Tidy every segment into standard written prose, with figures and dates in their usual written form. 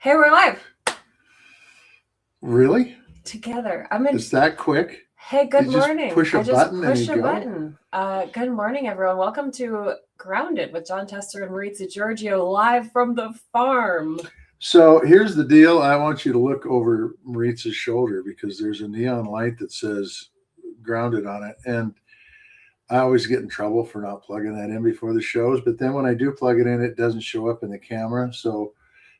Hey, we're live Really? together. It's that quick? Hey, good You just morning. push a I just button and push you a go? button. Good morning, everyone. Welcome to Grounded with John Tester and Maritza Giorgio, live from the farm. So here's the deal. I want you to look over Maritza's shoulder because there's a neon light that says grounded on it. And I always get in trouble for not plugging that in before the shows. But then when I do plug it in, it doesn't show up in the camera. So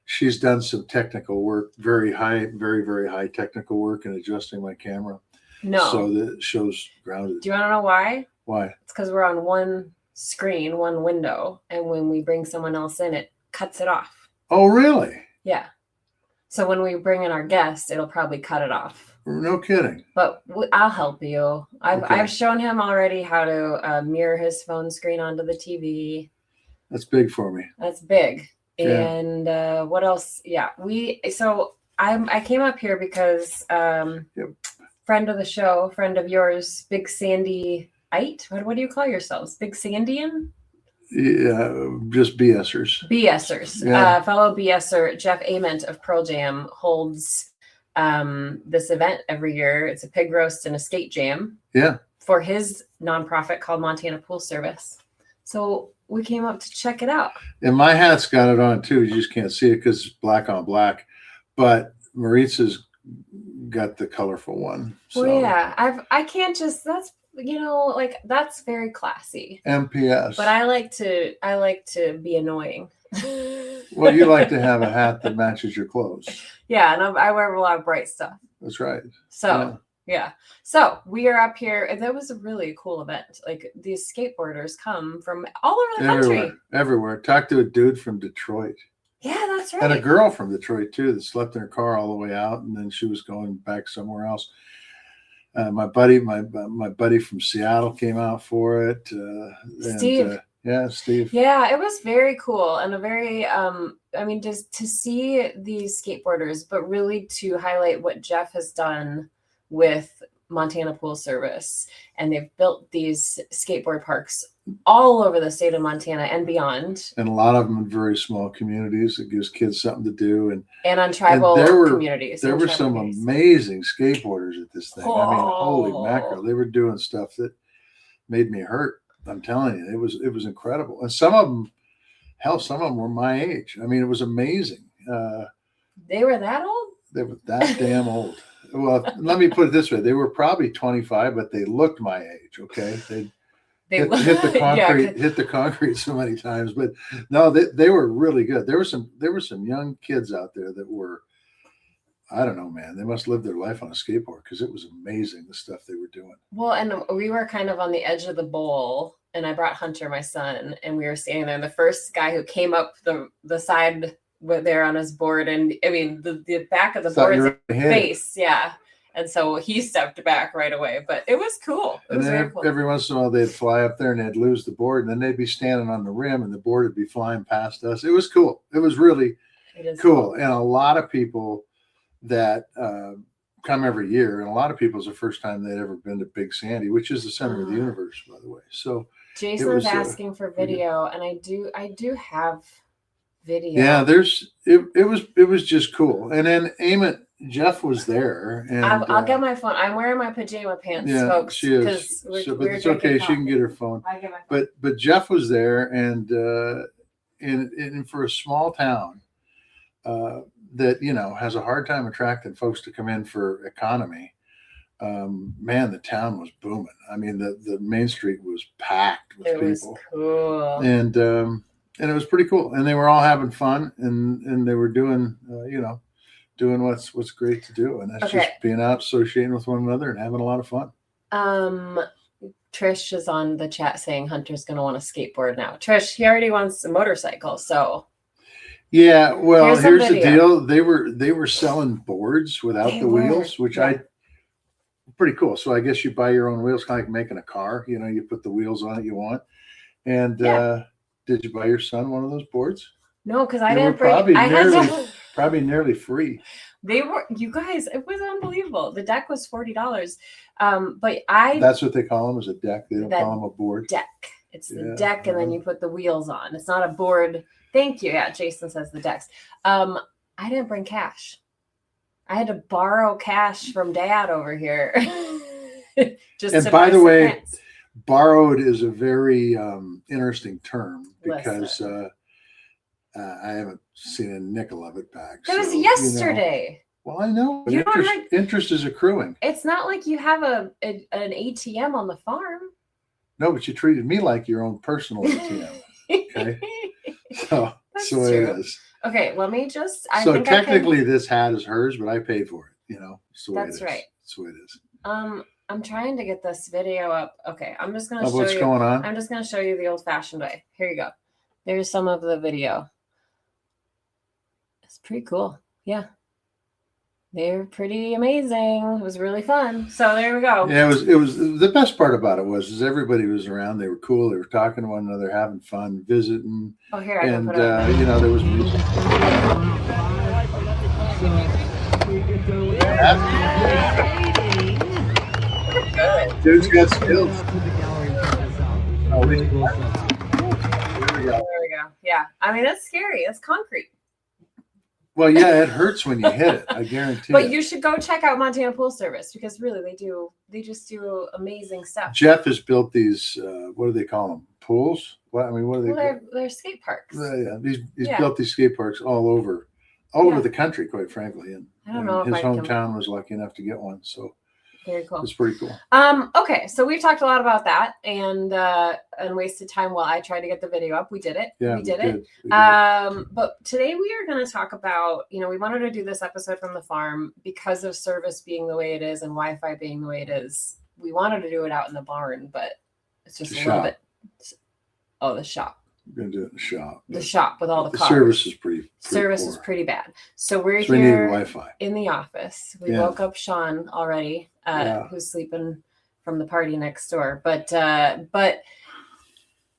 she's done some technical work, very, very high technical work in adjusting my camera. No. So that it shows grounded. Do you want to know why? Why? It's because we're on one screen, one window. And when we bring someone else in, it cuts it off. Oh, really? Yeah. So when we bring in our guest, it'll probably cut it off. No kidding. But I'll help you. Okay. I've shown him already how to mirror his phone screen onto the TV. That's big for me. That's big. Yeah. And what else? Yeah, I came up here because friend of the show, friend of yours, Big Sandy-ite. What do you call yourselves? Big Sandian? Yeah, just BSers. BSers. Yeah. Fellow BSer Jeff Ament of Pearl Jam holds this event every year. It's a pig roast and a skate jam. Yeah. For his nonprofit called Montana Pool Service. So we came up to check it out. And my hat's got it on too. You just can't see it because it's black on black. But Maritza's got the colorful one. So. Well, yeah, I can't just. That's that's very classy. MPS. But I like to be annoying. Well, you like to have a hat that matches your clothes. Yeah, and I wear a lot of bright stuff. That's right. So. Yeah. So we are up here, and that was a really cool event. Like these skateboarders come from all over the country. Everywhere. Talked to a dude from Detroit. Yeah, that's right. And a girl from Detroit too that slept in her car all the way out, and then she was going back somewhere else. My buddy from Seattle came out for it. Steve. Steve. Yeah, it was very cool and a very just to see these skateboarders, but really to highlight what Jeff has done with Montana Pool Service. And they've built these skateboard parks all over the state of Montana and beyond. And a lot of them in very small communities. It gives kids something to do. And on tribal communities. There were some amazing skateboarders at this thing. Oh. I mean, holy mackerel. They were doing stuff that made me hurt. I'm telling you, it was incredible. And some of them were my age. I mean, it was amazing. They were that old? They were that damn old. Well, let me put it this way. They were probably 25, but they looked my age, okay? They hit the concrete so many times. But no, they were really good. There were some young kids out there that were, I don't know, man. They must live their life on a skateboard because it was amazing the stuff they were doing. Well, and we were kind of on the edge of the bowl, and I brought Hunter, my son, and we were standing there. And the first guy who came up the side there on his board, and I mean the back of the board's face, yeah. And so he stepped back right away, but it was cool. It was very cool. Every once in a while they'd fly up there and they'd lose the board, and then they'd be standing on the rim, and the board would be flying past us. It was cool. It was really cool. And a lot of people that come every year, and a lot of people it's the first time they'd ever been to Big Sandy, which is the center of the universe, by the way. So Jason was asking for video, and I do have video. Yeah, it was just cool. And then Jeff was there, and I'll get my phone. I'm wearing my pajama pants, folks. She is. But it's okay. She can get her phone. I'll get my phone. But Jeff was there, and for a small town that has a hard time attracting folks to come in for economy. Man, the town was booming. I mean, the main street was packed with people. It was cool. And it was pretty cool. And they were all having fun, and they were doing doing what's great to do, and that's just being out, associating with one another, and having a lot of fun. Trish is on the chat saying Hunter's going to want a skateboard now. Trish, he already wants a motorcycle, so. Yeah, well, here's the deal. They were selling boards without the wheels, which pretty cool. So I guess you buy your own wheels, kind of like making a car. You put the wheels on it you want. And did you buy your son one of those boards? No, because I didn't bring. Probably nearly free. They were, you guys, it was unbelievable. The deck was $40. But that's what they call them, is a deck. They don't call them a board. Deck. It's the deck, and then you put the wheels on. It's not a board. Thank you. Yeah, Jason says the decks. I didn't bring cash. I had to borrow cash from Dad over here. And by the way, borrowed is a very interesting term because I haven't seen a nickel of it back. It was yesterday. Well, I know. But interest is accruing. It's not like you have an ATM on the farm. No, but you treated me like your own personal ATM. Okay. So that's the way it is. Okay, let me just. So technically, this hat is hers, but I paid for it. That's right. That's the way it is. I'm trying to get this video up. Okay, I'm just gonna show what's going on. I'm just gonna show you the old-fashioned way. Here you go. There's some of the video. It's pretty cool. Yeah. They're pretty amazing. It was really fun. So there we go. Yeah, it was the best part about it was everybody was around. They were cool. They were talking to one another, having fun, visiting. Oh, here I can put there was music. Dude's got skills. There we go. Yeah, I mean it's scary. It's concrete. Well, yeah, it hurts when you hit it. I guarantee. But you should go check out Montana Pool Service because really they just do amazing stuff. Jeff has built these. What do they call them? Pools? What are they? They're skate parks. Yeah, he's built these skate parks all over the country, quite frankly. And I don't know if his hometown was lucky enough to get one. So very cool. It's pretty cool. Okay, so we've talked a lot about that and wasted time while I tried to get the video up. We did it. Yeah, we did it. But today we are going to talk about, we wanted to do this episode from the farm because of service being the way it is and Wi-Fi being the way it is. We wanted to do it out in the barn, but it's just little bit. Oh, the shop. We're going to do it in the shop. The shop with all the cars. Service is pretty is pretty bad. So we're here we need Wi-Fi. In the office. We woke up Sean already, who's sleeping from the party next door. But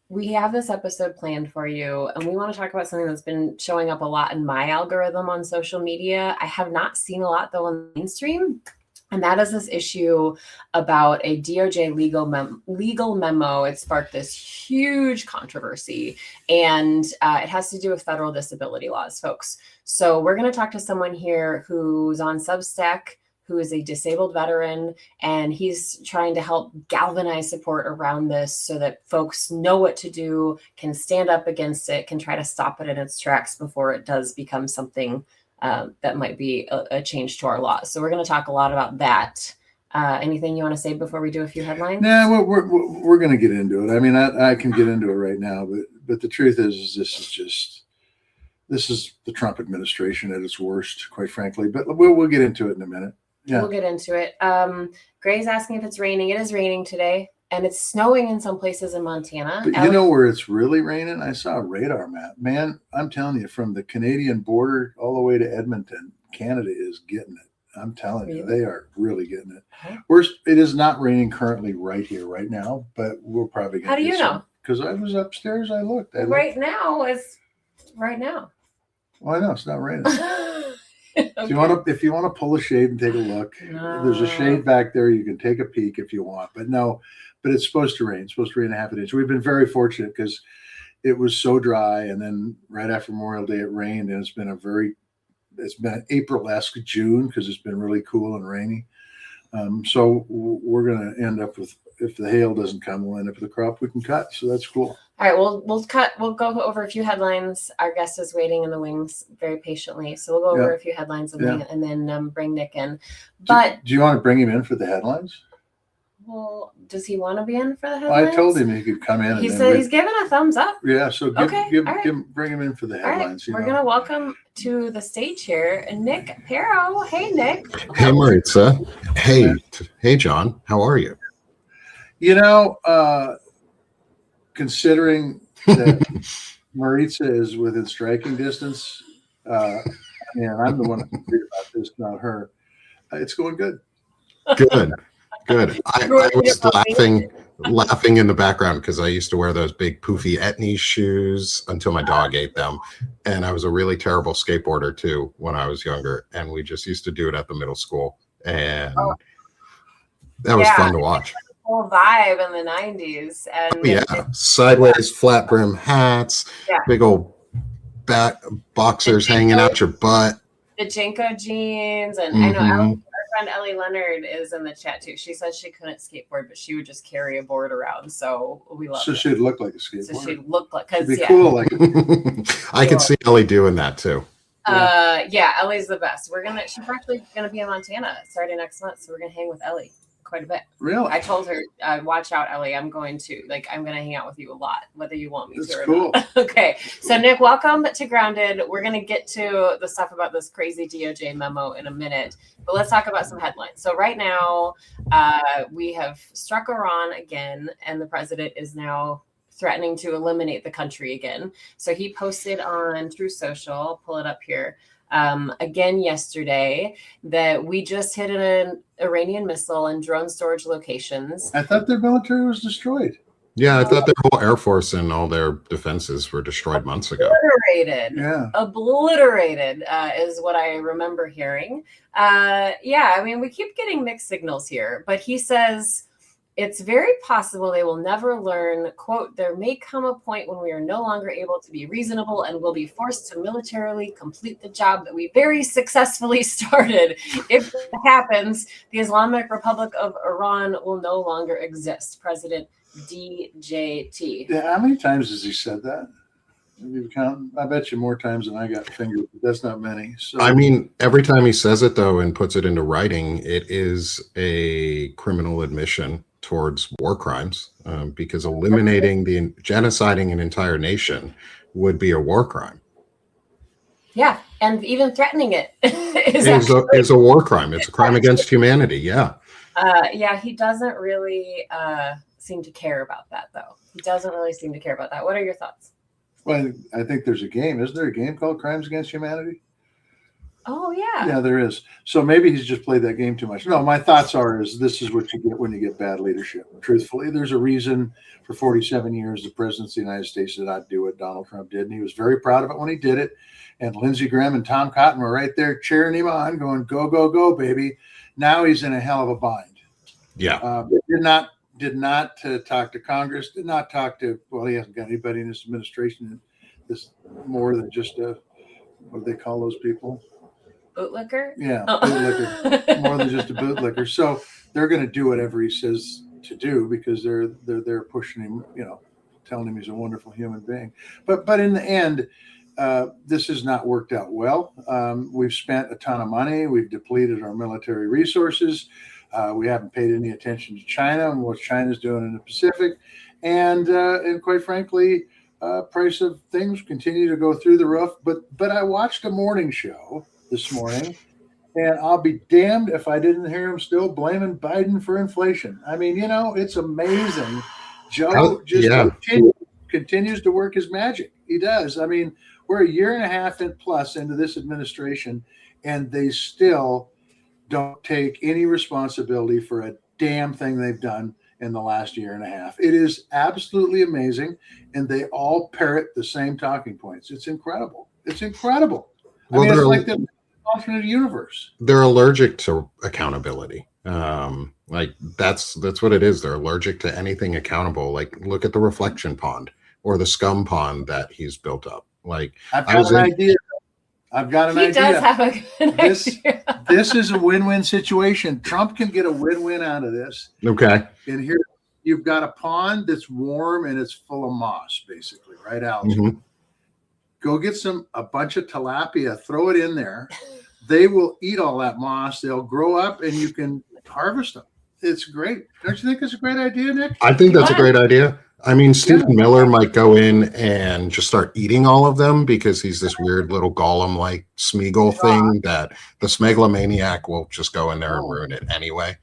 we have this episode planned for you, and we want to talk about something that's been showing up a lot in my algorithm on social media. I have not seen a lot, though, on the mainstream. And that is this issue about a DOJ legal memo. It sparked this huge controversy, and it has to do with federal disability laws, folks. So we're going to talk to someone here who's on Substack, who is a disabled veteran, and he's trying to help galvanize support around this so that folks know what to do, can stand up against it, can try to stop it in its tracks before it does become something that might be a change to our laws. So we're going to talk a lot about that. Anything you want to say before we do a few headlines? No, we're going to get into it. I mean, I can get into it right now, but the truth is this is the Trump administration at its worst, quite frankly. But we'll get into it in a minute. Yeah, we'll get into it. Gray's asking if it's raining. It is raining today. And it's snowing in some places in Montana. But you know where it's really raining? I saw a radar map. Man, I'm telling you, from the Canadian border all the way to Edmonton, Canada is getting it. I'm telling you, they are really getting it. It is not raining currently right here, right now, but we're probably going to. How do you know? Because I was upstairs. I looked. Right now is right now. Well, I know it's not raining. Okay. If you want to pull a shade and take a look, there's a shade back there. You can take a peek if you want, but no. But it's supposed to rain. It's supposed to rain a half an inch. We've been very fortunate because it was so dry, and then right after Memorial Day it rained, and it's been an April-esque June because it's been really cool and rainy. So we're going to end up with, if the hail doesn't come, we'll end up with a crop we can cut. So that's cool. All right, we'll go over a few headlines. Our guest is waiting in the wings very patiently, so we'll go over a few headlines and then bring Nick in. But do you want to bring him in for the headlines? Well, does he want to be in for the headlines? I told him he could come in. He said he's giving a thumbs up. Yeah, so bring him in for the headlines. All right. We're going to welcome to the stage here Nick Pero. Hey, Nick. Hey, Maritza. Hey, John. How are you? Considering that Maritza is within striking distance, and I'm the one who's worried about this, not her, it's going good. Good. I was laughing in the background because I used to wear those big poofy Etnies shoes until my dog ate them. And I was a really terrible skateboarder too when I was younger. And we just used to do it at the middle school. And that was fun to watch. Whole vibe in the 90s. And sideways flat brim hats, big old back boxers hanging out your butt. the Jinko jeans, and I know our friend Ellie Leonard is in the chat too. She says she couldn't skateboard, but she would just carry a board around. So we love. So it. she'd look like a skateboarder. So she'd look like, because be cool. Like I could see Ellie doing that too. Yeah, Ellie's the best. She's actually gonna be in Montana starting next month, so we're gonna hang with Ellie quite a bit. Really? I told her, watch out, Ellie. I'm gonna hang out with you a lot, whether you want me to or cool. not. Okay. So Nick, welcome to Grounded. We're gonna get to the stuff about this crazy DOJ memo in a minute, but let's talk about some headlines. So right now, we have struck Iran again, and the president is now threatening to eliminate the country again. So he posted on True Social, I'll pull it up here, again yesterday, that we just hit an Iranian missile in drone storage locations. I thought their military was destroyed. Yeah, I thought their whole Air Force and all their defenses were destroyed months ago. Obliterated is what I remember hearing. I mean, we keep getting mixed signals here, but he says it's very possible they will never learn, quote, there may come a point when we are no longer able to be reasonable and will be forced to militarily complete the job that we very successfully started. If that happens, the Islamic Republic of Iran will no longer exist. President DJT. Yeah, how many times has he said that? You count? I bet you more times than I got fingered, but that's not many. So I mean, every time he says it though and puts it into writing, it is a criminal admission towards war crimes, because eliminating genociding an entire nation would be a war crime. Yeah, and even threatening it is a war crime. It's a crime against humanity. Yeah. He doesn't really seem to care about that, though. He doesn't really seem to care about that. What are your thoughts? Well, I think there's a game. Isn't there a game called Crimes Against Humanity? Oh, yeah. Yeah, there is. So maybe he's just played that game too much. No, my thoughts is this is what you get when you get bad leadership. Truthfully, there's a reason for 47 years the president of the United States did not do what Donald Trump did. And he was very proud of it when he did it. And Lindsey Graham and Tom Cotton were right there cheering him on, going, go, go, go, baby. Now he's in a hell of a bind. Yeah. Did not talk to Congress, did not talk to, well, he hasn't got anybody in his administration. This more than just what do they call those people? Bootlicker? Yeah, bootlicker. More than just a bootlicker. So they're going to do whatever he says to do because they're pushing him, telling him he's a wonderful human being. But in the end, this has not worked out well. We've spent a ton of money. We've depleted our military resources. We haven't paid any attention to China and what China's doing in the Pacific. And quite frankly, price of things continue to go through the roof. But I watched a morning show this morning, and I'll be damned if I didn't hear him still blaming Biden for inflation. I mean, it's amazing. Joe continues to work his magic. He does. I mean, we're a year and a half plus into this administration, and they still don't take any responsibility for a damn thing they've done in the last year and a half. It is absolutely amazing, and they all parrot the same talking points. It's incredible. It's incredible. Well, I mean, it's like the alternate universe. They're allergic to accountability. Like that's what it is. They're allergic to anything accountable. Like look at the reflection pond or the scum pond that he's built up. Like I've got an idea. He does have a good idea. This is a win-win situation. Trump can get a win-win out of this. Okay. And here you've got a pond that's warm and it's full of moss, basically, right, Alex? Mm-hmm. Go get a bunch of tilapia, throw it in there. They will eat all that moss. They'll grow up and you can harvest them. It's great. Don't you think it's a great idea, Nick? I think that's a great idea. I mean, Stephen Miller might go in and just start eating all of them because he's this weird little golem-like Smeagol thing that the Smegalomaniac will just go in there and ruin it anyway.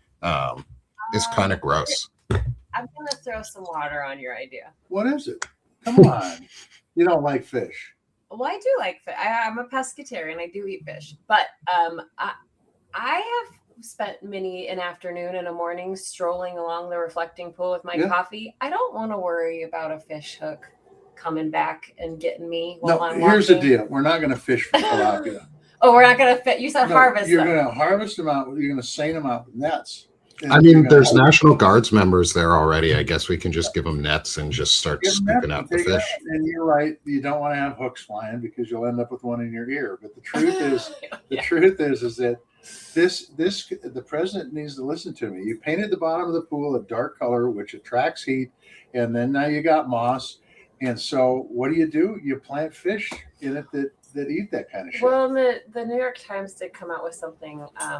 It's kind of gross. I'm going to throw some water on your idea. What is it? Come on. You don't like fish. Well, I do like fish. I'm a pescatarian. I do eat fish. But I have spent many an afternoon and a morning strolling along the reflecting pool with my coffee. I don't want to worry about a fish hook coming back and getting me while I'm here's walking. the deal. We're not going to fish for tilapia. Oh, we're not going to fit. You said harvest You're them. going to harvest them out. You're going to seine them out with nets. I mean, there's National Guards members there already. I guess we can just give them nets and just start scooping out the fish. And you're right. You don't want to have hooks flying because you'll end up with one in your ear. But the truth is, is that the president needs to listen to me. You painted the bottom of the pool a dark color, which attracts heat, and then now you got moss. And so, what do? You plant fish in it that eat that kind of shit. Well, the New York Times did come out with something. I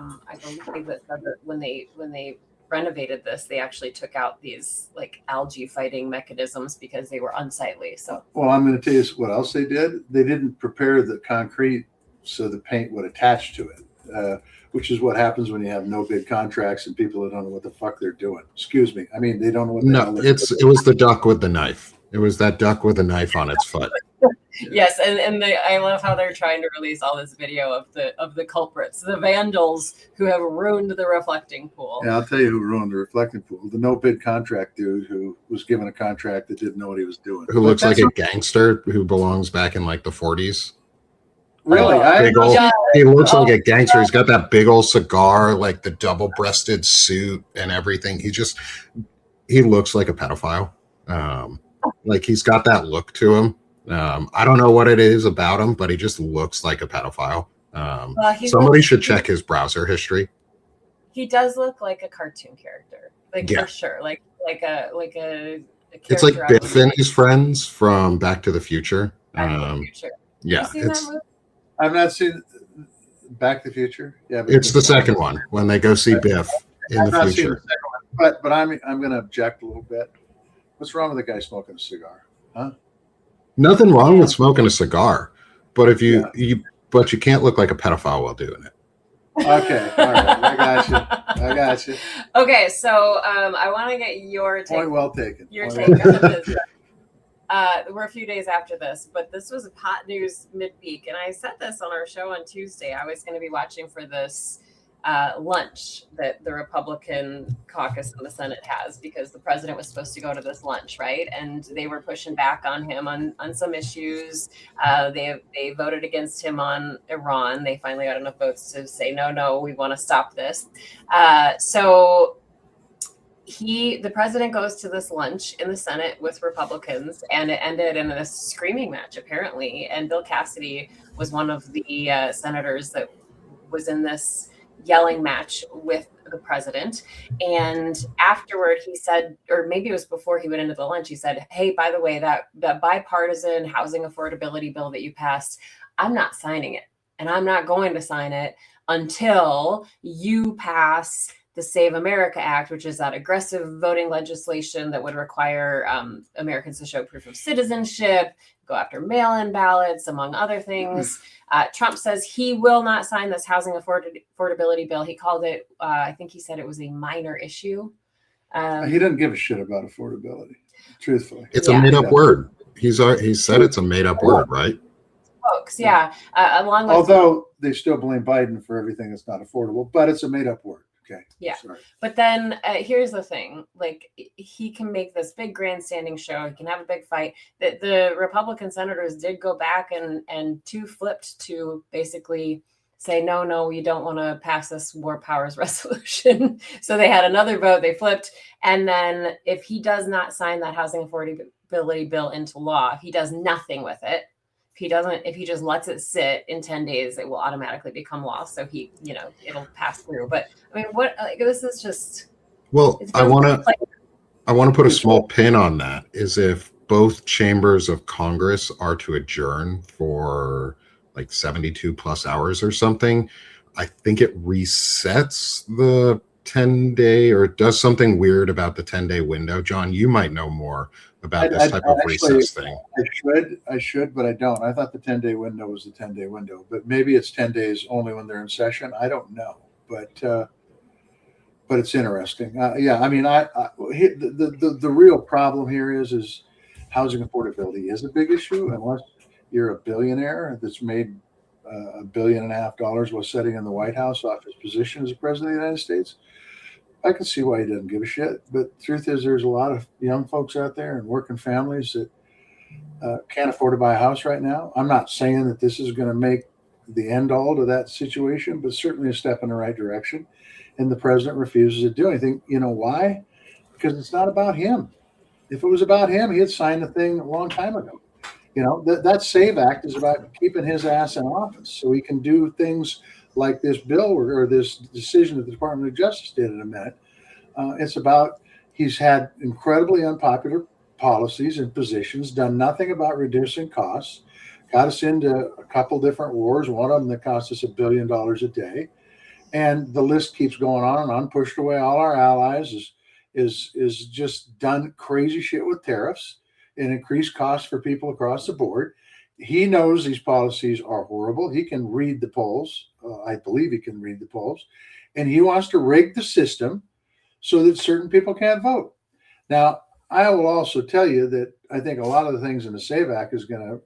believe that when they renovated this, they actually took out these like algae fighting mechanisms because they were unsightly. So, well, I'm going to tell you what else they did. They didn't prepare the concrete so the paint would attach to it, which is what happens when you have no bid contracts and people that don't know what the fuck they're doing. Excuse me. I mean, they don't know what. It was the duck with the knife. It was that duck with a knife on its foot. Yes, and I love how they're trying to release all this video of the culprits, the vandals who have ruined the reflecting pool. Yeah, I'll tell you who ruined the reflecting pool. The no bid contract dude who was given a contract that didn't know what he was doing. Who looks like a gangster who belongs back in like the 40s. Really? He looks like a gangster. He's got that big old cigar, like the double-breasted suit and everything. He looks like a pedophile. Like he's got that look to him. I don't know what it is about him, but he just looks like a pedophile. Somebody should check his browser history. He does look like a cartoon character, for sure. Like a it's like Biff and his friends from Back to the Future. Yeah, I've not seen Back to the Future. Yeah, it's the second one when they go see Biff in the future. But I'm going to object a little bit. What's wrong with the guy smoking a cigar? Huh? Nothing wrong with smoking a cigar, but if you can't look like a pedophile while doing it. Okay, all right, I got you. Okay, so I want to get your take. Point well taken. Your take on this. We're a few days after this, but this was hot news midweek, and I said this on our show on Tuesday. I was going to be watching for this lunch that the Republican caucus in the Senate has, because the president was supposed to go to this lunch, right? And they were pushing back on him on some issues. They voted against him on Iran. They finally got enough votes to say, no, we want to stop this. So the president goes to this lunch in the Senate with Republicans, and it ended in a screaming match, apparently. And Bill Cassidy was one of the senators that was in this yelling match with the president. And afterward he said, or maybe it was before he went into the lunch, he said, hey, by the way, that bipartisan housing affordability bill that you passed, I'm not signing it. And I'm not going to sign it until you pass the Save America Act, which is that aggressive voting legislation that would require Americans to show proof of citizenship, go after mail-in ballots, among other things. Trump says he will not sign this housing affordability bill. He called it, I think he said it was a minor issue. He doesn't give a shit about affordability, truthfully. It's a made-up word. He said it's a made-up word, right? Folks, along with, although they still blame Biden for everything that's not affordable, but it's a made-up word. Okay. Yeah. Sorry. But then here's the thing, like he can make this big grandstanding show. He can have a big fight. That the Republican senators did go back and two flipped to basically say, no, you don't want to pass this war powers resolution. So they had another vote, they flipped. And then if he does not sign that housing affordability bill into law, if he does nothing with it, if he just lets it sit in 10 days, it will automatically become law. So it'll pass through. But I mean, this is just. Well, I want to put a small pin on that, is if both chambers of Congress are to adjourn for like 72 plus hours or something, I think it resets the 10-day or does something weird about the 10-day window. John, you might know more about this type of recess thing. I should, but I don't. I thought the 10-day window was the 10-day window, but maybe it's 10 days only when they're in session. I don't know, but it's interesting. I mean, the real problem here is housing affordability is a big issue unless you're a billionaire that's made $1.5 billion while sitting in the White House off his position as the president of the United States. I can see why he doesn't give a shit. But the truth is, there's a lot of young folks out there and working families that can't afford to buy a house right now. I'm not saying that this is going to make the end all to that situation, but certainly a step in the right direction. And the president refuses to do anything. You know why? Because it's not about him. If it was about him, he had signed the thing a long time ago. That SAVE Act is about keeping his ass in office so he can do things like this bill or this decision that the Department of Justice did in a minute. It's about he's had incredibly unpopular policies and positions, done nothing about reducing costs, got us into a couple different wars, one of them that cost us $1 billion a day. And the list keeps going on and on, pushed away all our allies, is just done crazy shit with tariffs and increased costs for people across the board. He knows these policies are horrible. He can read the polls. I believe he can read the polls. And he wants to rig the system so that certain people can't vote. Now, I will also tell you that I think a lot of the things in the SAVE Act is going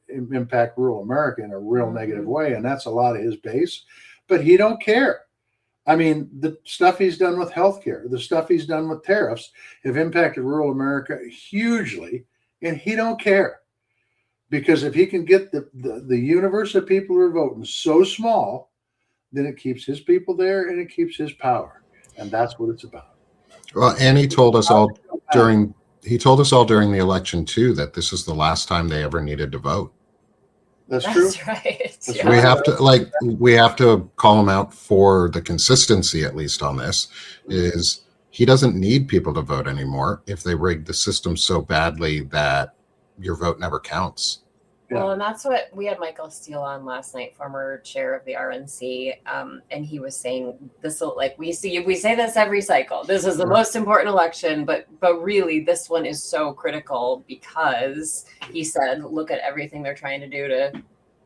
to impact rural America in a real negative way, and that's a lot of his base. But he don't care. I mean, the stuff he's done with healthcare, the stuff he's done with tariffs have impacted rural America hugely, and he don't care. Because if he can get the universe of people who are voting so small, then it keeps his people there and it keeps his power. And that's what it's about. Well, and he told us all during the election too that this is the last time they ever needed to vote. That's true. That's right. That's Yeah. We have to call him out for the consistency, at least on this, is he doesn't need people to vote anymore if they rig the system so badly that your vote never counts. Well, and that's what we had Michael Steele on last night, former chair of the RNC, and he was saying this will, like we say this every cycle. This is the most important election, but really this one is so critical because he said, look at everything they're trying to do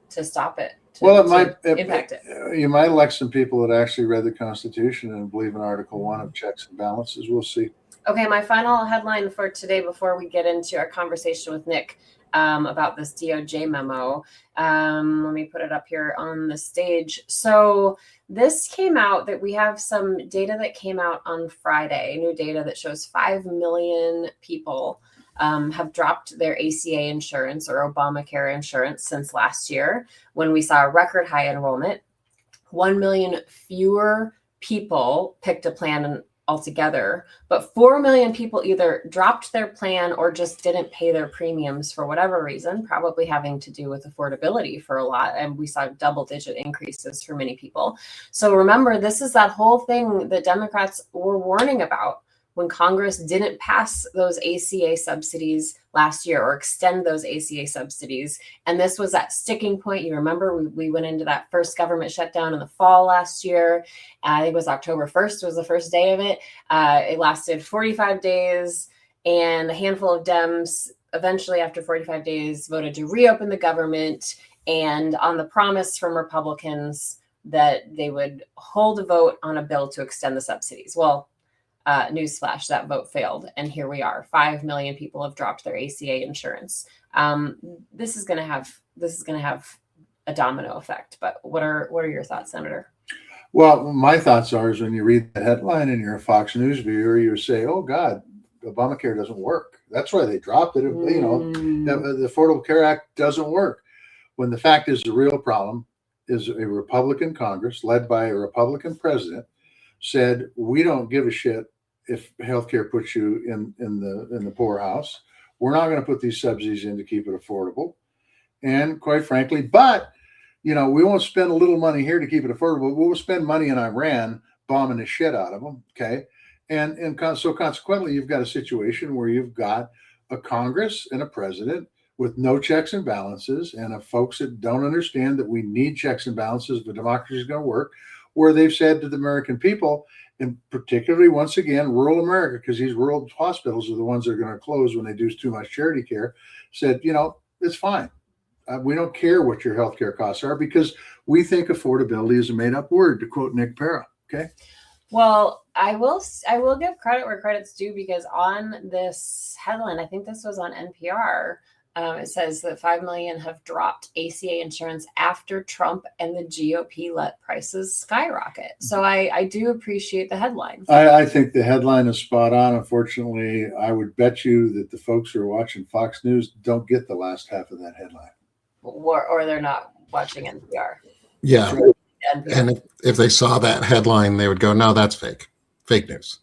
to stop it. It might impact it. You might elect some people that actually read the Constitution and believe in Article 1 of checks and balances. We'll see. Okay, my final headline for today before we get into our conversation with Nick about this DOJ memo. Let me put it up here on the stage. So this came out that we have some data that came out on Friday, new data that shows 5 million people have dropped their ACA insurance or Obamacare insurance since last year when we saw a record high enrollment. 1 million fewer people picked a plan altogether, but 4 million people either dropped their plan or just didn't pay their premiums for whatever reason, probably having to do with affordability for a lot. And we saw double-digit increases for many people. So remember, this is that whole thing that Democrats were warning about when Congress didn't pass those ACA subsidies last year or extend those ACA subsidies. And this was that sticking point. You remember we went into that first government shutdown in the fall last year. I think it was October 1st was the first day of it. It lasted 45 days and a handful of Dems eventually after 45 days voted to reopen the government and on the promise from Republicans that they would hold a vote on a bill to extend the subsidies. Well, newsflash, that vote failed. And here we are. 5 million people have dropped their ACA insurance. This is going to have a domino effect. But what are your thoughts, Senator? Well, my thoughts are is when you read the headline and you're a Fox News viewer, you say, oh, God, Obamacare doesn't work. That's why they dropped it. You know, the Affordable Care Act doesn't work. When the fact is the real problem is a Republican Congress led by a Republican president said, we don't give a shit if healthcare puts you in the poorhouse. We're not going to put these subsidies in to keep it affordable. And quite frankly, but, you know, we won't spend a little money here to keep it affordable. We'll spend money in Iran bombing the shit out of them. Okay. And so consequently, you've got a situation where you've got a Congress and a president with no checks and balances and folks that don't understand that we need checks and balances if the democracy is going to work, where they've said to the American people, and particularly, once again, rural America, because these rural hospitals are the ones that are going to close when they do too much charity care, said, you know, it's fine. We don't care what your healthcare costs are because we think affordability is a made-up word, to quote Nick Pera. Okay. Well, I will give credit where credit's due because on this headline, I think this was on NPR, it says that 5 million have dropped ACA insurance after Trump and the GOP let prices skyrocket. So I do appreciate the headline. I think the headline is spot on. Unfortunately, I would bet you that the folks who are watching Fox News don't get the last half of that headline. Or they're not watching NPR. Yeah. It's really And if they saw that headline, they would go, no, that's fake news.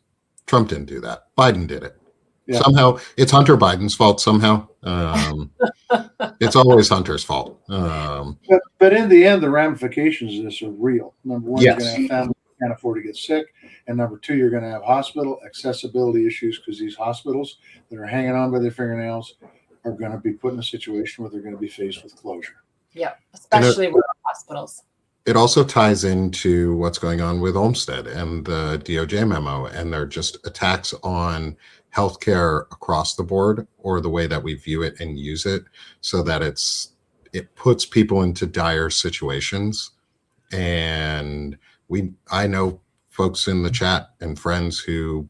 Trump didn't do that. Biden did it. Yeah. Somehow it's Hunter Biden's fault somehow. It's always Hunter's fault. But in the end, the ramifications of this are real. Number one, yes. You're going to have families who can't afford to get sick. And number two, you're going to have hospital accessibility issues because these hospitals that are hanging on by their fingernails are going to be put in a situation where they're going to be faced with closure. Yeah, especially with hospitals. It also ties into what's going on with Olmstead and the DOJ memo, and they're just attacks on healthcare across the board, or the way that we view it and use it, so that it puts people into dire situations. And I know folks in the chat and friends who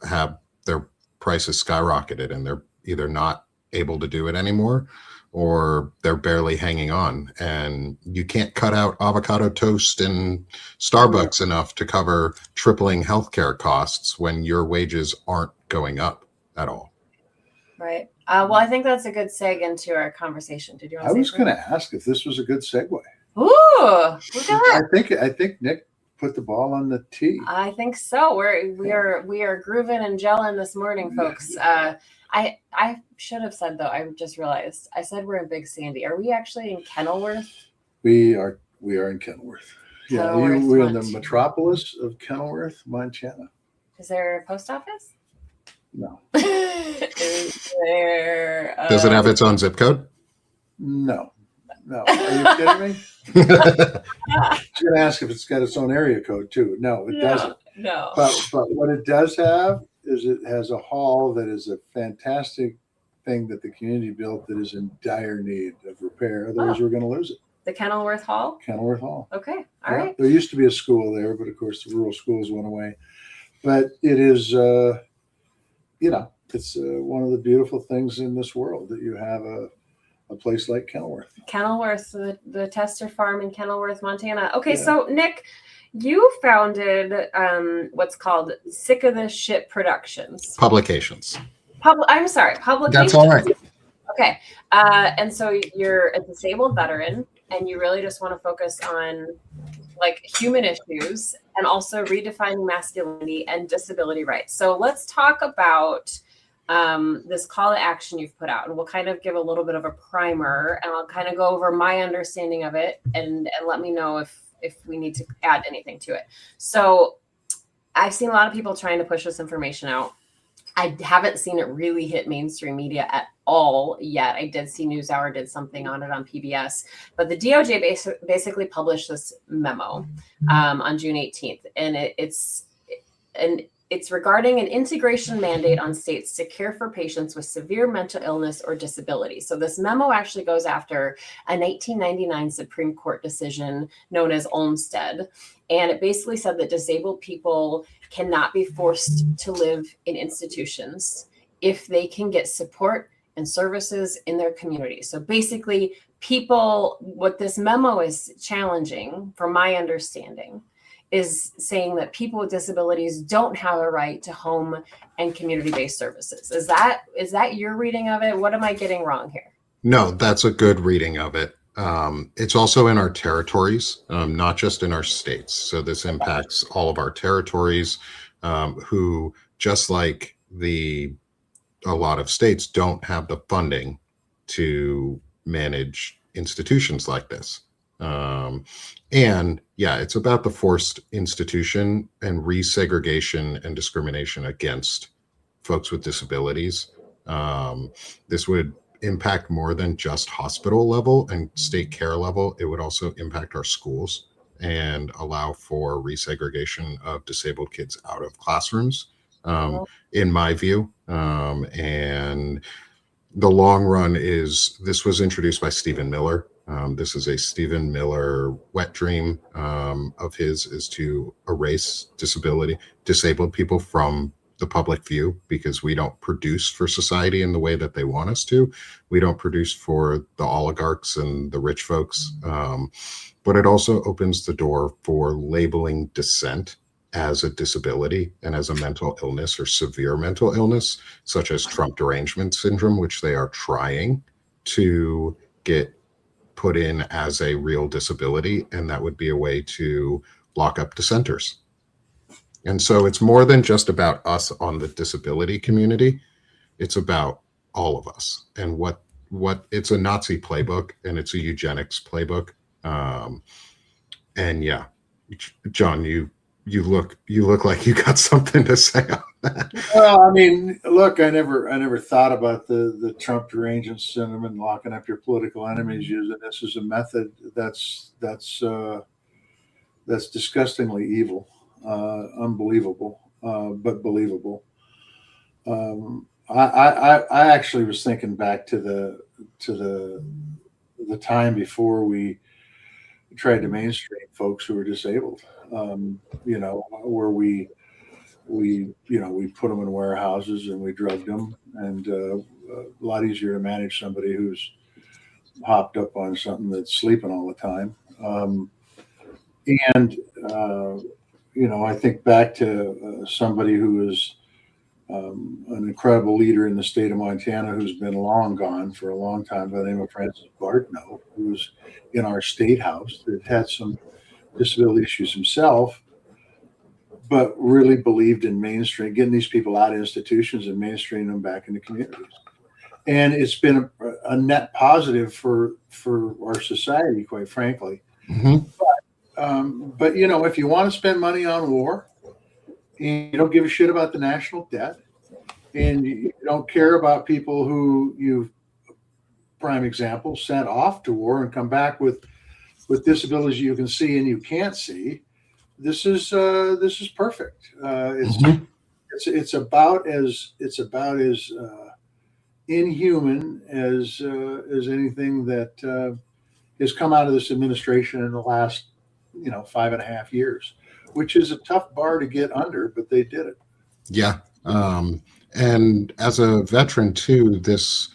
have their prices skyrocketed, and they're either not able to do it anymore, or they're barely hanging on, and you can't cut out avocado toast and Starbucks enough to cover tripling healthcare costs when your wages aren't going up at all. Right. Well, I think that's a good seg into our conversation. Did you want to I was going to ask if this was a good segue. Ooh, look at that. I think Nick put the ball on the tee. I think so. We are grooving and gelling this morning, folks. I should have said, though, I just realized I said we're in Big Sandy. Are we actually in Kenilworth? We are in Kenilworth. Yeah, Kenilworth, we're in the metropolis of Kenilworth, Montana. Is there a post office? No. Is there? Does it have its own zip code? No. Are you kidding me? You're going to ask if it's got its own area code too. No, it doesn't. No. But what it does have is it has a hall that is a fantastic thing that the community built that is in dire need of repair. Otherwise, we're going to lose it. The Kenilworth Hall? Kenilworth Hall. Okay. All right. There used to be a school there, but of course the rural schools went away. But it is, it's one of the beautiful things in this world that you have a place like Kenilworth. Kenilworth, the Tester Farm in Kenilworth, Montana. Okay, So Nick, you founded what's called Sick of the Shit Productions. Publications. Publications. That's all right. Okay. And so you're a disabled veteran, and you really just want to focus on like human issues and also redefining masculinity and disability rights. So let's talk about this call to action you've put out, and we'll kind of give a little bit of a primer, and I'll kind of go over my understanding of it and let me know if we need to add anything to it. So I've seen a lot of people trying to push this information out. I haven't seen it really hit mainstream media at all yet. I did see NewsHour did something on it on PBS, but the DOJ basically published this memo on June 18th, and it's regarding an integration mandate on states to care for patients with severe mental illness or disability. So this memo actually goes after a 1999 Supreme Court decision known as Olmstead. And it basically said that disabled people cannot be forced to live in institutions if they can get support and services in their community. So basically, what this memo is challenging, from my understanding, is saying that people with disabilities don't have a right to home and community-based services. Is that your reading of it? What am I getting wrong here? No, that's a good reading of it. It's also in our territories, not just in our states. So this impacts all of our territories, who, just like a lot of states, don't have the funding to manage institutions like this. And it's about the forced institution and resegregation and discrimination against folks with disabilities. This would impact more than just hospital level and state care level. It would also impact our schools and allow for resegregation of disabled kids out of classrooms, in my view. And the long run is, this was introduced by Stephen Miller. This is a Stephen Miller wet dream of his, is to erase disabled people from the public view, because we don't produce for society in the way that they want us to. We don't produce for the oligarchs and the rich folks. But it also opens the door for labeling dissent as a disability and as a mental illness or severe mental illness, such as Trump derangement syndrome, which they are trying to get put in as a real disability, and that would be a way to lock up dissenters. And so it's more than just about us on the disability community. It's about all of us, and what it's a Nazi playbook, and it's a eugenics playbook. And yeah, John, you look like you got something to say on that. Well, I mean, look, I never thought about the Trump derangement syndrome and locking up your political enemies using this as a method. That's disgustingly evil, unbelievable, but believable. I actually was thinking back to the time before we tried to mainstream folks who were disabled. Where we put them in warehouses and we drugged them, and a lot easier to manage somebody who's hopped up on something that's sleeping all the time. I think back to somebody who is an incredible leader in the state of Montana who's been long gone for a long time by the name of Francis Bartno, who was in our state house that had some disability issues himself, but really believed in getting these people out of institutions and mainstreaming them back into communities. And it's been a net positive for our society, quite frankly. Mm-hmm. But if you want to spend money on war, and you don't give a shit about the national debt, and you don't care about people who you've, prime example, sent off to war and come back with disabilities you can see and you can't see, this is perfect. It's about as inhuman as anything that has come out of this administration in the last 5.5 years, which is a tough bar to get under, but they did it. Yeah. And as a veteran too, this,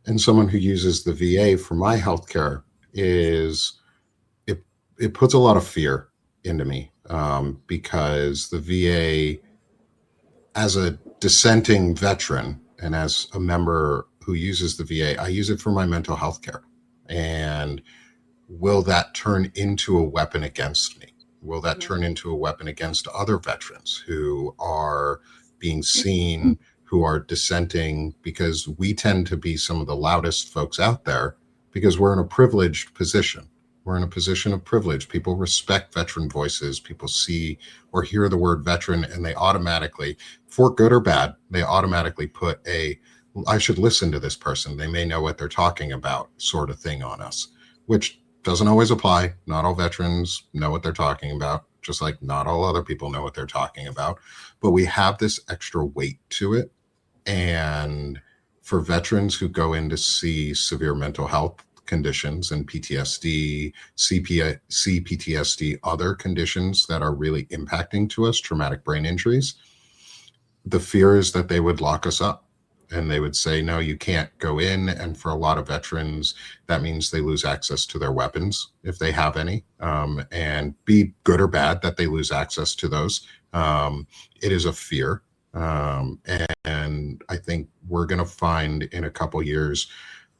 and someone who uses the VA for my healthcare, it puts a lot of fear into me, because the VA, as a dissenting veteran and as a member who uses the VA, I use it for my mental health care. And will that turn into a weapon against me? Will that turn into a weapon against other veterans who are being seen, who are dissenting? Because we tend to be some of the loudest folks out there because we're in a privileged position. We're in a position of privilege. People respect veteran voices. People see or hear the word veteran, and they automatically, for good or bad, they automatically put I should listen to this person. They may know what they're talking about sort of thing on us, which doesn't always apply. Not all veterans know what they're talking about, just like not all other people know what they're talking about. But we have this extra weight to it. And for veterans who go in to see severe mental health conditions and PTSD, CPTSD, other conditions that are really impacting to us, traumatic brain injuries, the fear is that they would lock us up. And they would say, no, you can't go in. And for a lot of veterans, that means they lose access to their weapons, if they have any, and be good or bad that they lose access to those. It is a fear. And I think we're going to find in a couple years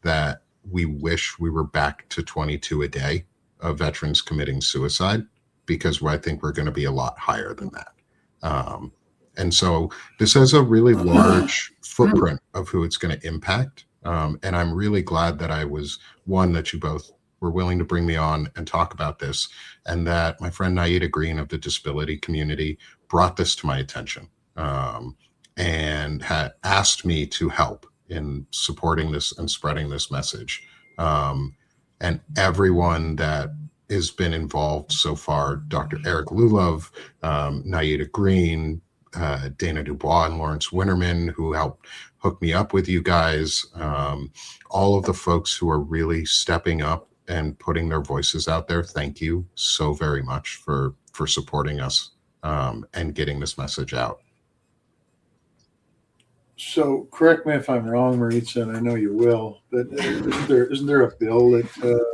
that we wish we were back to 22 a day of veterans committing suicide, because I think we're going to be a lot higher than that. And so this has a really large footprint of who it's going to impact. And I'm really glad that that you both were willing to bring me on and talk about this, and that my friend Naida Green of the disability community brought this to my attention, and had asked me to help in supporting this and spreading this message. And everyone that has been involved so far, Dr. Eric Lulov, Naida Green, Dana Dubois and Lawrence Winterman, who helped hook me up with you guys, all of the folks who are really stepping up and putting their voices out there. Thank you so very much for supporting us, and getting this message out. So correct me if I'm wrong, Maritza, and I know you will, but isn't there a bill that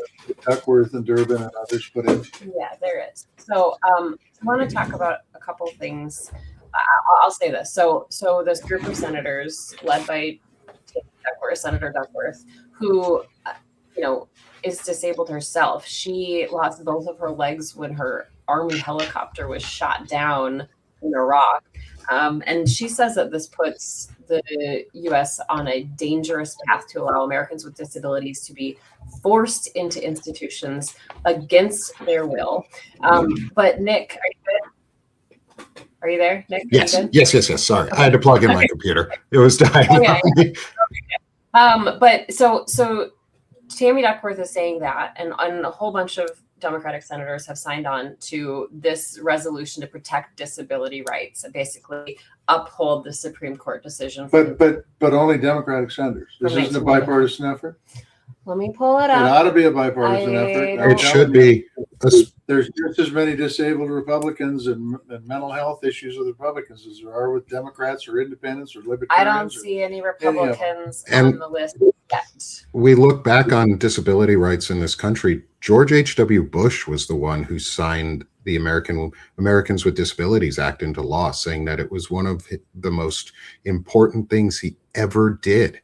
Duckworth and Durbin and others put in? Yeah, there is. So I want to talk about a couple things. I'll say this. So this group of senators led by Senator Duckworth, who is disabled herself. She lost both of her legs when her Army helicopter was shot down in Iraq. And she says that this puts the U.S. on a dangerous path to allow Americans with disabilities to be forced into institutions against their will. But Nick, are you there, Nick? Yes. Sorry, I had to plug in my computer. It was dying. Okay. But so Tammy Duckworth is saying that, and a whole bunch of Democratic senators have signed on to this resolution to protect disability rights and basically uphold the Supreme Court decision. But only Democratic senators. This isn't a bipartisan effort. Let me pull it It up. ought to be a bipartisan effort. It should be. There's just as many disabled Republicans and mental health issues with Republicans as there are with Democrats or independents or libertarians. I don't see any Republicans on the list yet. We look back on disability rights in this country. George H.W. Bush was the one who signed the Americans with Disabilities Act into law, saying that it was one of the most important things he ever did.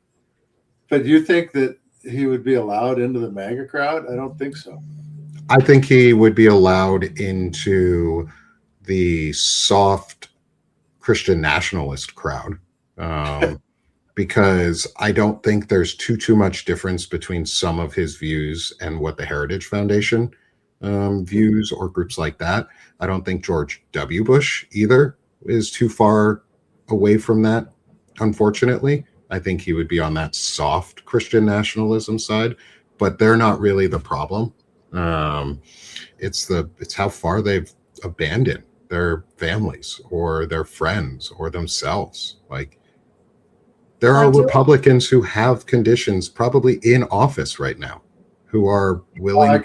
But you think that he would be allowed into the MAGA crowd? I don't think so. I think he would be allowed into the soft Christian nationalist crowd, because I don't think there's too much difference between some of his views and what the Heritage Foundation views or groups like that. I don't think George W. Bush either is too far away from that, unfortunately. I think he would be on that soft Christian nationalism side, but they're not really the problem. It's how far they've abandoned their families or their friends or themselves. Like, there are Republicans who have conditions probably in office right now who are willing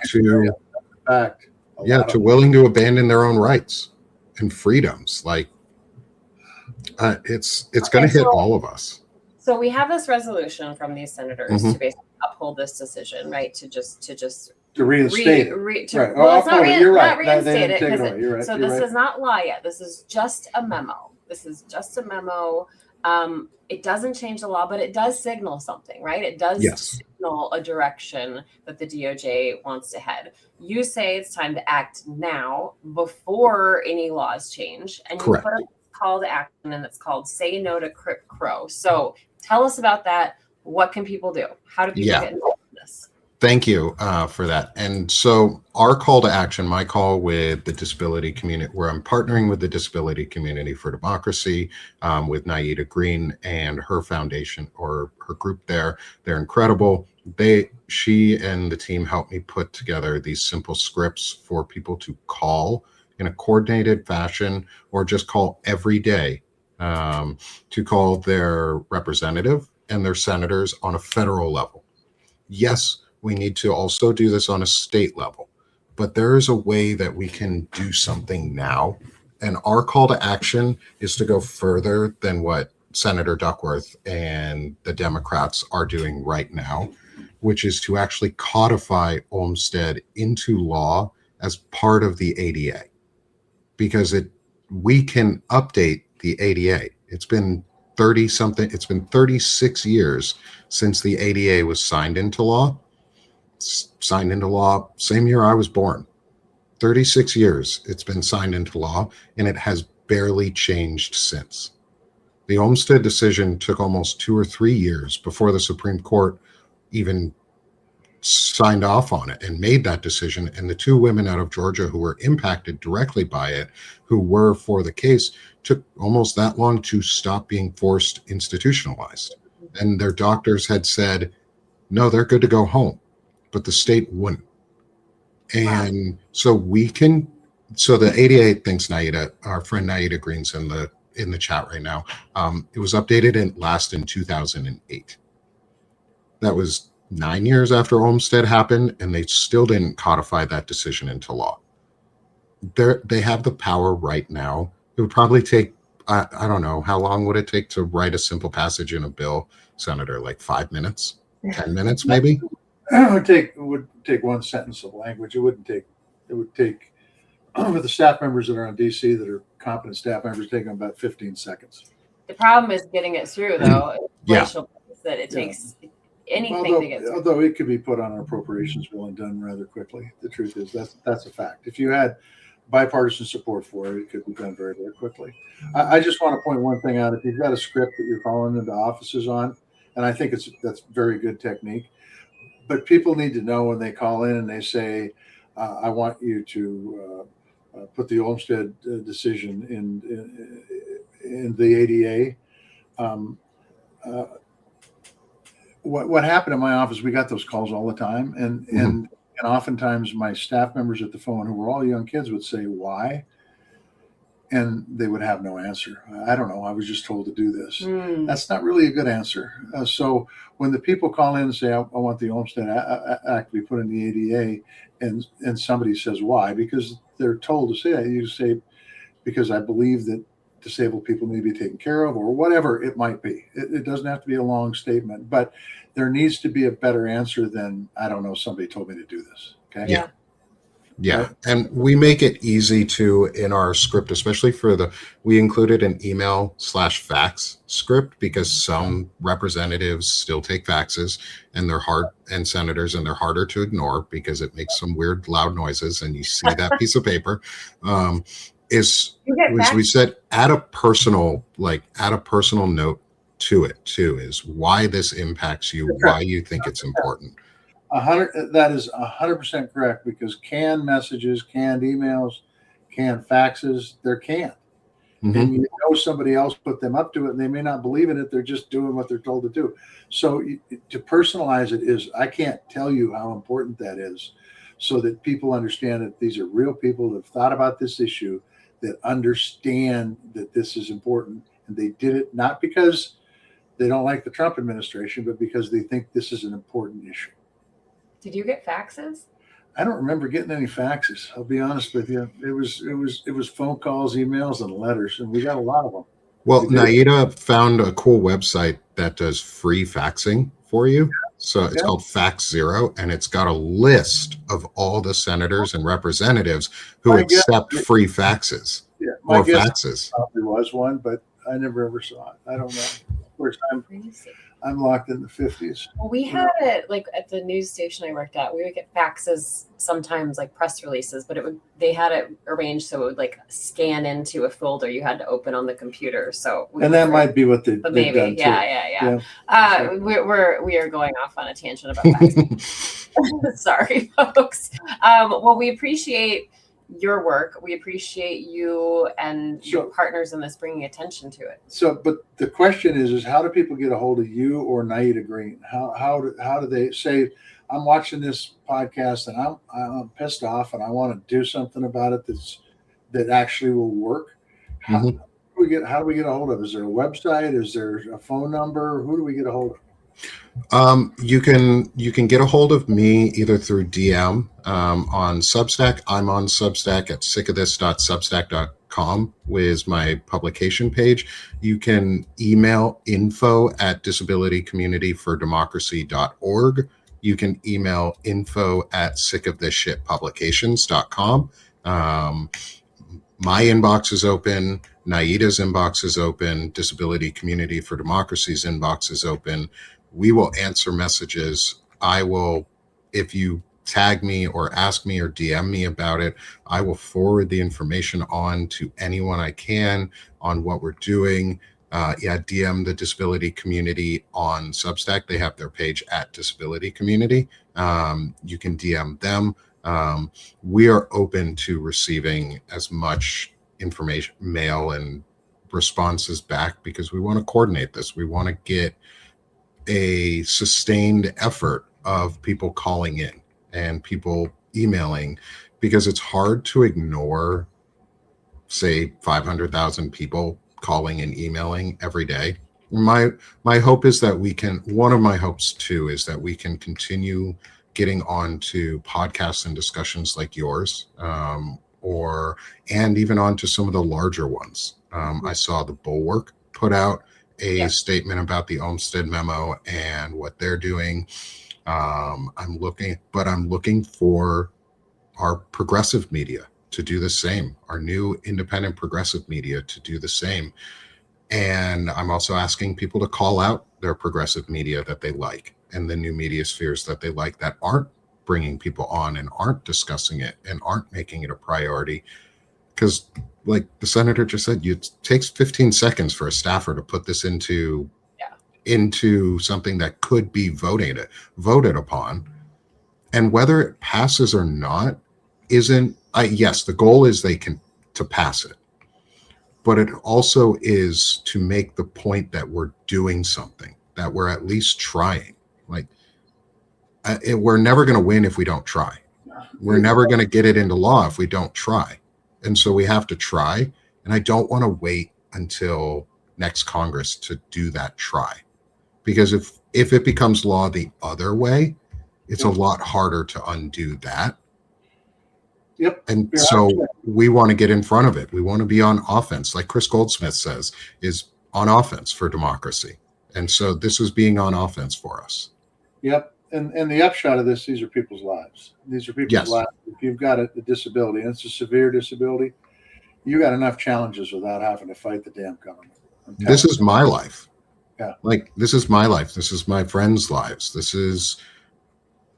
willing to abandon their own rights and freedoms. Like, it's going to hit all of us. So we have this resolution from these senators to basically uphold this decision, right? To reinstate it. Well, it's not reinstate it because this is not law yet. This is just a memo. It doesn't change the law, but it does signal something, right? It does signal a direction that the DOJ wants to head. You say it's time to act now before any laws change, and you put a call to action, and it's called "Say No to Crip Crow." So tell us about that. What can people do? How do people get involved in this? Thank you for that. And so our call to action, my call with the disability community, where I'm partnering with the Disability Community for Democracy, with Naida Green and her foundation or her group there. They're incredible. She and the team helped me put together these simple scripts for people to call in a coordinated fashion, or just call every day, to call their representative and their senators on a federal level. Yes, we need to also do this on a state level, but there is a way that we can do something now. And our call to action is to go further than what Senator Duckworth and the Democrats are doing right now, which is to actually codify Olmstead into law as part of the ADA. Because we can update the ADA. It's been 36 years since the ADA was signed into law. Signed into law same year I was born. 36 years it's been signed into law, and it has barely changed since. The Olmstead decision took almost 2 or 3 years before the Supreme Court even signed off on it and made that decision. And the 2 women out of Georgia who were impacted directly by it, who were for the case, took almost that long to stop being forced institutionalized. And their doctors had said, no, they're good to go home, but the state wouldn't. And so the ADA thinks Naida, our friend Naida Green's in the chat right now. It was updated in 2008. That was 9 years after Olmstead happened, and they still didn't codify that decision into law. They have the power right now. It would probably take, I don't know, how long would it take to write a simple passage in a bill, Senator? Like 5 minutes, 10 minutes, maybe? It would take one sentence of language. It would take with the staff members that are on DC that are competent staff members, take them about 15 seconds. The problem is getting it through, though. That it takes anything to get through. Although it could be put on an appropriations bill and done rather quickly. The truth is that's a fact. If you had bipartisan support for it, it could be done very, very quickly. I just want to point one thing out. If you've got a script that you're calling into offices on, and I think that's very good technique, but people need to know when they call in and they say, I want you to put the Olmsted decision in the ADA. What happened in my office, we got those calls all the time. And oftentimes my staff members at the phone, who were all young kids, would say, why? And they would have no answer. I don't know. I was just told to do this. That's not really a good answer. So when the people call in and say, I want the Olmsted Act to be put in the ADA, and somebody says, why? Because they're told to say that. You say, because I believe that disabled people need to be taken care of, or whatever it might be. It doesn't have to be a long statement, but there needs to be a better answer than, I don't know, somebody told me to do this. Okay. Yeah. Right. And we make it easy to, in our script, especially we included an email/fax script because some representatives still take faxes and they're hard, and senators, and they're harder to ignore because it makes some weird loud noises and you see that piece of paper. We said add a personal note to it too, is why this impacts you, why you think it's important. That is 100% correct, because canned messages, canned emails, canned faxes, they're canned. And you know somebody else put them up to it and they may not believe in it. They're just doing what they're told to do. So to personalize it is, I can't tell you how important that is, so that people understand that these are real people that have thought about this issue, that understand that this is important. And they did it not because they don't like the Trump administration, but because they think this is an important issue. Did you get faxes? I don't remember getting any faxes. I'll be honest with you. It was phone calls, emails, and letters, and we got a lot of them. Well, Naida found a cool website that does free faxing for you. So it's called Fax Zero, and it's got a list of all the senators and representatives who accept free faxes or faxes. Probably was one, but I never ever saw it. I don't know. Of course, I'm locked in the 50s. Well, we had it like at the news station I worked at. We would get faxes sometimes, like press releases, but they had it arranged so it would like scan into a folder you had to open on the computer. So that might be what they've maybe done too. Yeah. We are going off on a tangent about faxing. Sorry, folks. Well, we appreciate your work. We appreciate you and your partners in this bringing attention to it. So, but the question is how do people get a hold of you or Naida Green? How do they say, I'm watching this podcast and I'm pissed off and I want to do something about it that actually will work? How do we get a hold of? Is there a website? Is there a phone number? Who do we get a hold of? You can get a hold of me either through DM on Substack. I'm on Substack at sickofthis.substack.com with my publication page. You can email info@disabilitycommunityfordemocracy.org. You can email info@sickofthishitpublications.com. My inbox is open. Naida's inbox is open. Disability Community for Democracy's inbox is open. We will answer messages. I will, if you tag me or ask me or DM me about it, I will forward the information on to anyone I can on what we're doing. DM the Disability Community on Substack. They have their page at Disability Community. You can DM them. We are open to receiving as much information, mail, and responses back because we want to coordinate this. We want to get a sustained effort of people calling in and people emailing, because it's hard to ignore, say, 500,000 people calling and emailing every day. My hope is that one of my hopes too is that we can continue getting on to podcasts and discussions like yours, and even onto some of the larger ones. I saw the Bulwark put out a statement about the Olmsted memo and what they're doing. I'm looking for our progressive media to do the same, our new independent progressive media to do the same. And I'm also asking people to call out their progressive media that they like. and the new media spheres that they like that aren't bringing people on and aren't discussing it and aren't making it a priority. Because like the senator just said, it takes 15 seconds for a staffer to put this into something that could be voted upon. And whether it passes or not isn't, yes, the goal is to pass it. But it also is to make the point that we're doing something, that we're at least trying. Like, we're never going to win if we don't try. We're never going to get it into law if we don't try. And so we have to try. And I don't want to wait until next Congress to do that try. Because if it becomes law the other way, it's a lot harder to undo that. Yep. And so we want to get in front of it. We want to be on offense, like Chris Goldsmith says, is on offense for democracy. And so this is being on offense for us. Yep. And the upshot of this, these are people's lives. These are people's lives. If you've got a disability, and it's a severe disability, you got enough challenges without having to fight the damn government. This is my life. Yeah. Like, this is my life. This is my friends' lives. This is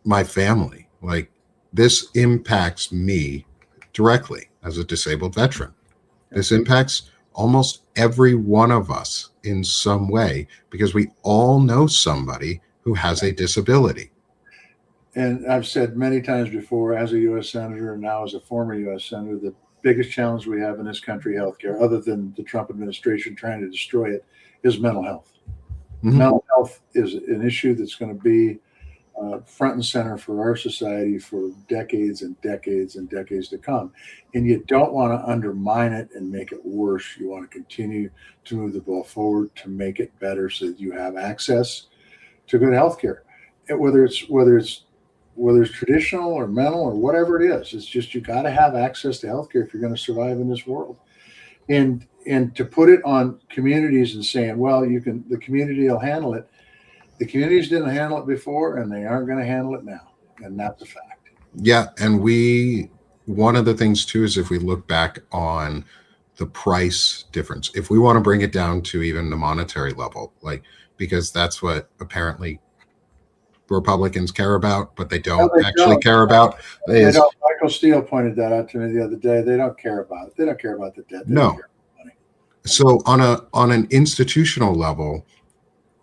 my family. Like, this impacts me directly as a disabled veteran. This impacts almost every one of us in some way, because we all know somebody who has a disability. And I've said many times before, as a U.S. Senator and now as a former U.S. Senator, the biggest challenge we have in this country, healthcare, other than the Trump administration trying to destroy it, is mental health. Mm-hmm. Mental health is an issue that's going to be front and center for our society for decades and decades and decades to come. And you don't want to undermine it and make it worse. You want to continue to move the ball forward to make it better so that you have access to good health care. Whether it's traditional or mental or whatever it is, it's just you got to have access to health care if you're going to survive in this world. And to put it on communities and saying, well, the community will handle it. The communities didn't handle it before, and they aren't going to handle it now. And that's a fact. Yeah. And one of the things too, is if we look back on the price difference, if we want to bring it down to even the monetary level, like, because that's what apparently Republicans care about, but they don't care about. Michael Steele pointed that out to me the other day. They don't care about it. They don't care about the debt. No. So on an institutional level,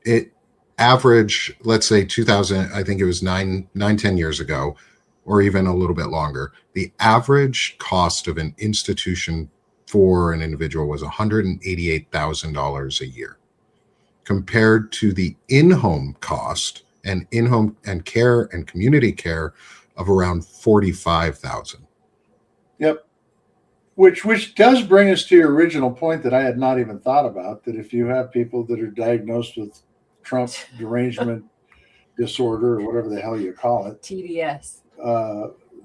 it average, let's say 2000, I think it was 10 years ago, or even a little bit longer, the average cost of an institution for an individual was $188,000 a year, compared to the in-home cost and in-home and care and community care of around $45,000. Yep. Which does bring us to your original point that I had not even thought about, that if you have people that are diagnosed with Trump derangement disorder or whatever the hell you call it, TDS,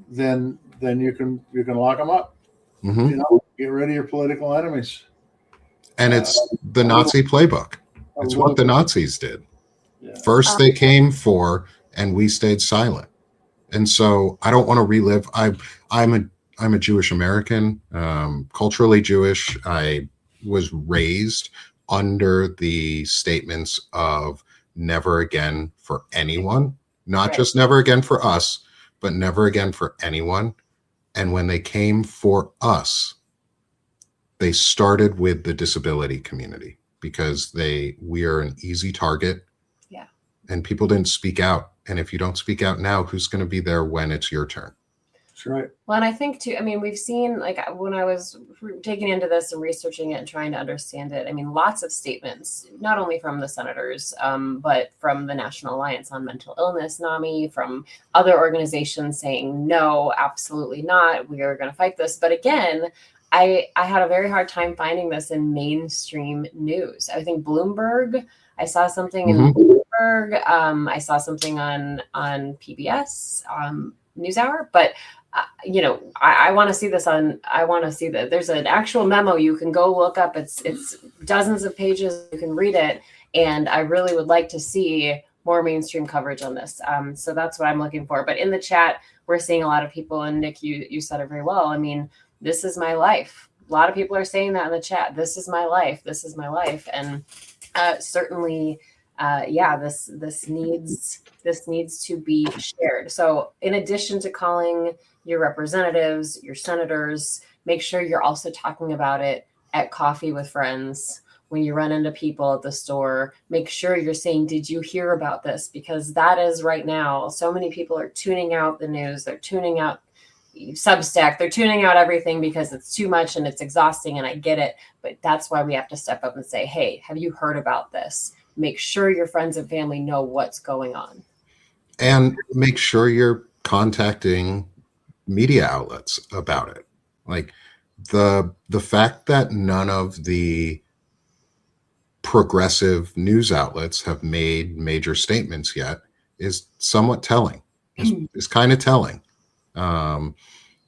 then you can lock them up. Mm-hmm. Get rid of your political enemies. And it's the Nazi playbook. It's what the Nazis did. Yeah. First they came for, and we stayed silent. And so I don't want to relive. I'm a Jewish American, culturally Jewish. I was raised under the statements of never again for anyone, not just never again for us, but never again for anyone. And when they came for us, they started with the disability community, because we are an easy target. Yeah. And people didn't speak out. And if you don't speak out now, who's going to be there when it's your turn? That's right. Well, and I think too, I mean, we've seen, like, when I was digging into this and researching it and trying to understand it, I mean, lots of statements, not only from the senators, but from the National Alliance on Mental Illness, NAMI, from other organizations saying, no, absolutely not. We are going to fight this. But again, I had a very hard time finding this in mainstream news. I think Bloomberg, I saw something in Bloomberg. I saw something on PBS NewsHour, but I want to see this I want to see that there's an actual memo you can go look up. It's dozens of pages. You can read it. And I really would like to see more mainstream coverage on this. So that's what I'm looking for. But in the chat, we're seeing a lot of people, and Nick, you said it very well. I mean, this is my life. A lot of people are saying that in the chat. This is my life. This is my life. And certainly this needs to be shared. So in addition to calling your representatives, your senators, make sure you're also talking about it at coffee with friends. When you run into people at the store, make sure you're saying, did you hear about this? Because that is right now, so many people are tuning out the news. They're tuning out Substack. They're tuning out everything because it's too much and it's exhausting, and I get it. But that's why we have to step up and say, hey, have you heard about this? Make sure your friends and family know what's going on. And make sure you're contacting media outlets about it. Like the fact that none of the progressive news outlets have made major statements yet is somewhat telling. Is kind of telling.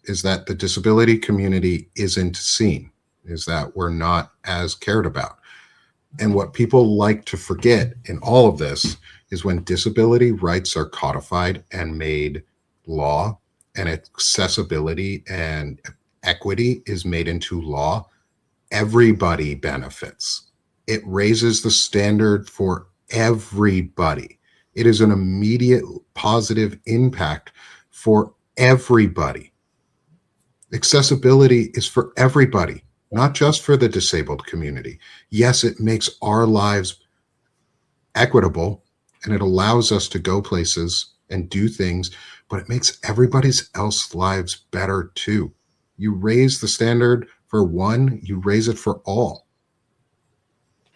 Is that the disability community isn't seen, is that we're not as cared about. And what people like to forget in all of this is when disability rights are codified and made law, and accessibility and equity is made into law, everybody benefits. It raises the standard for everybody. It is an immediate positive impact for everybody. Accessibility is for everybody, not just for the disabled community. Yes, it makes our lives equitable and it allows us to go places and do things, but it makes everybody's else lives better too. You raise the standard for one, you raise it for all.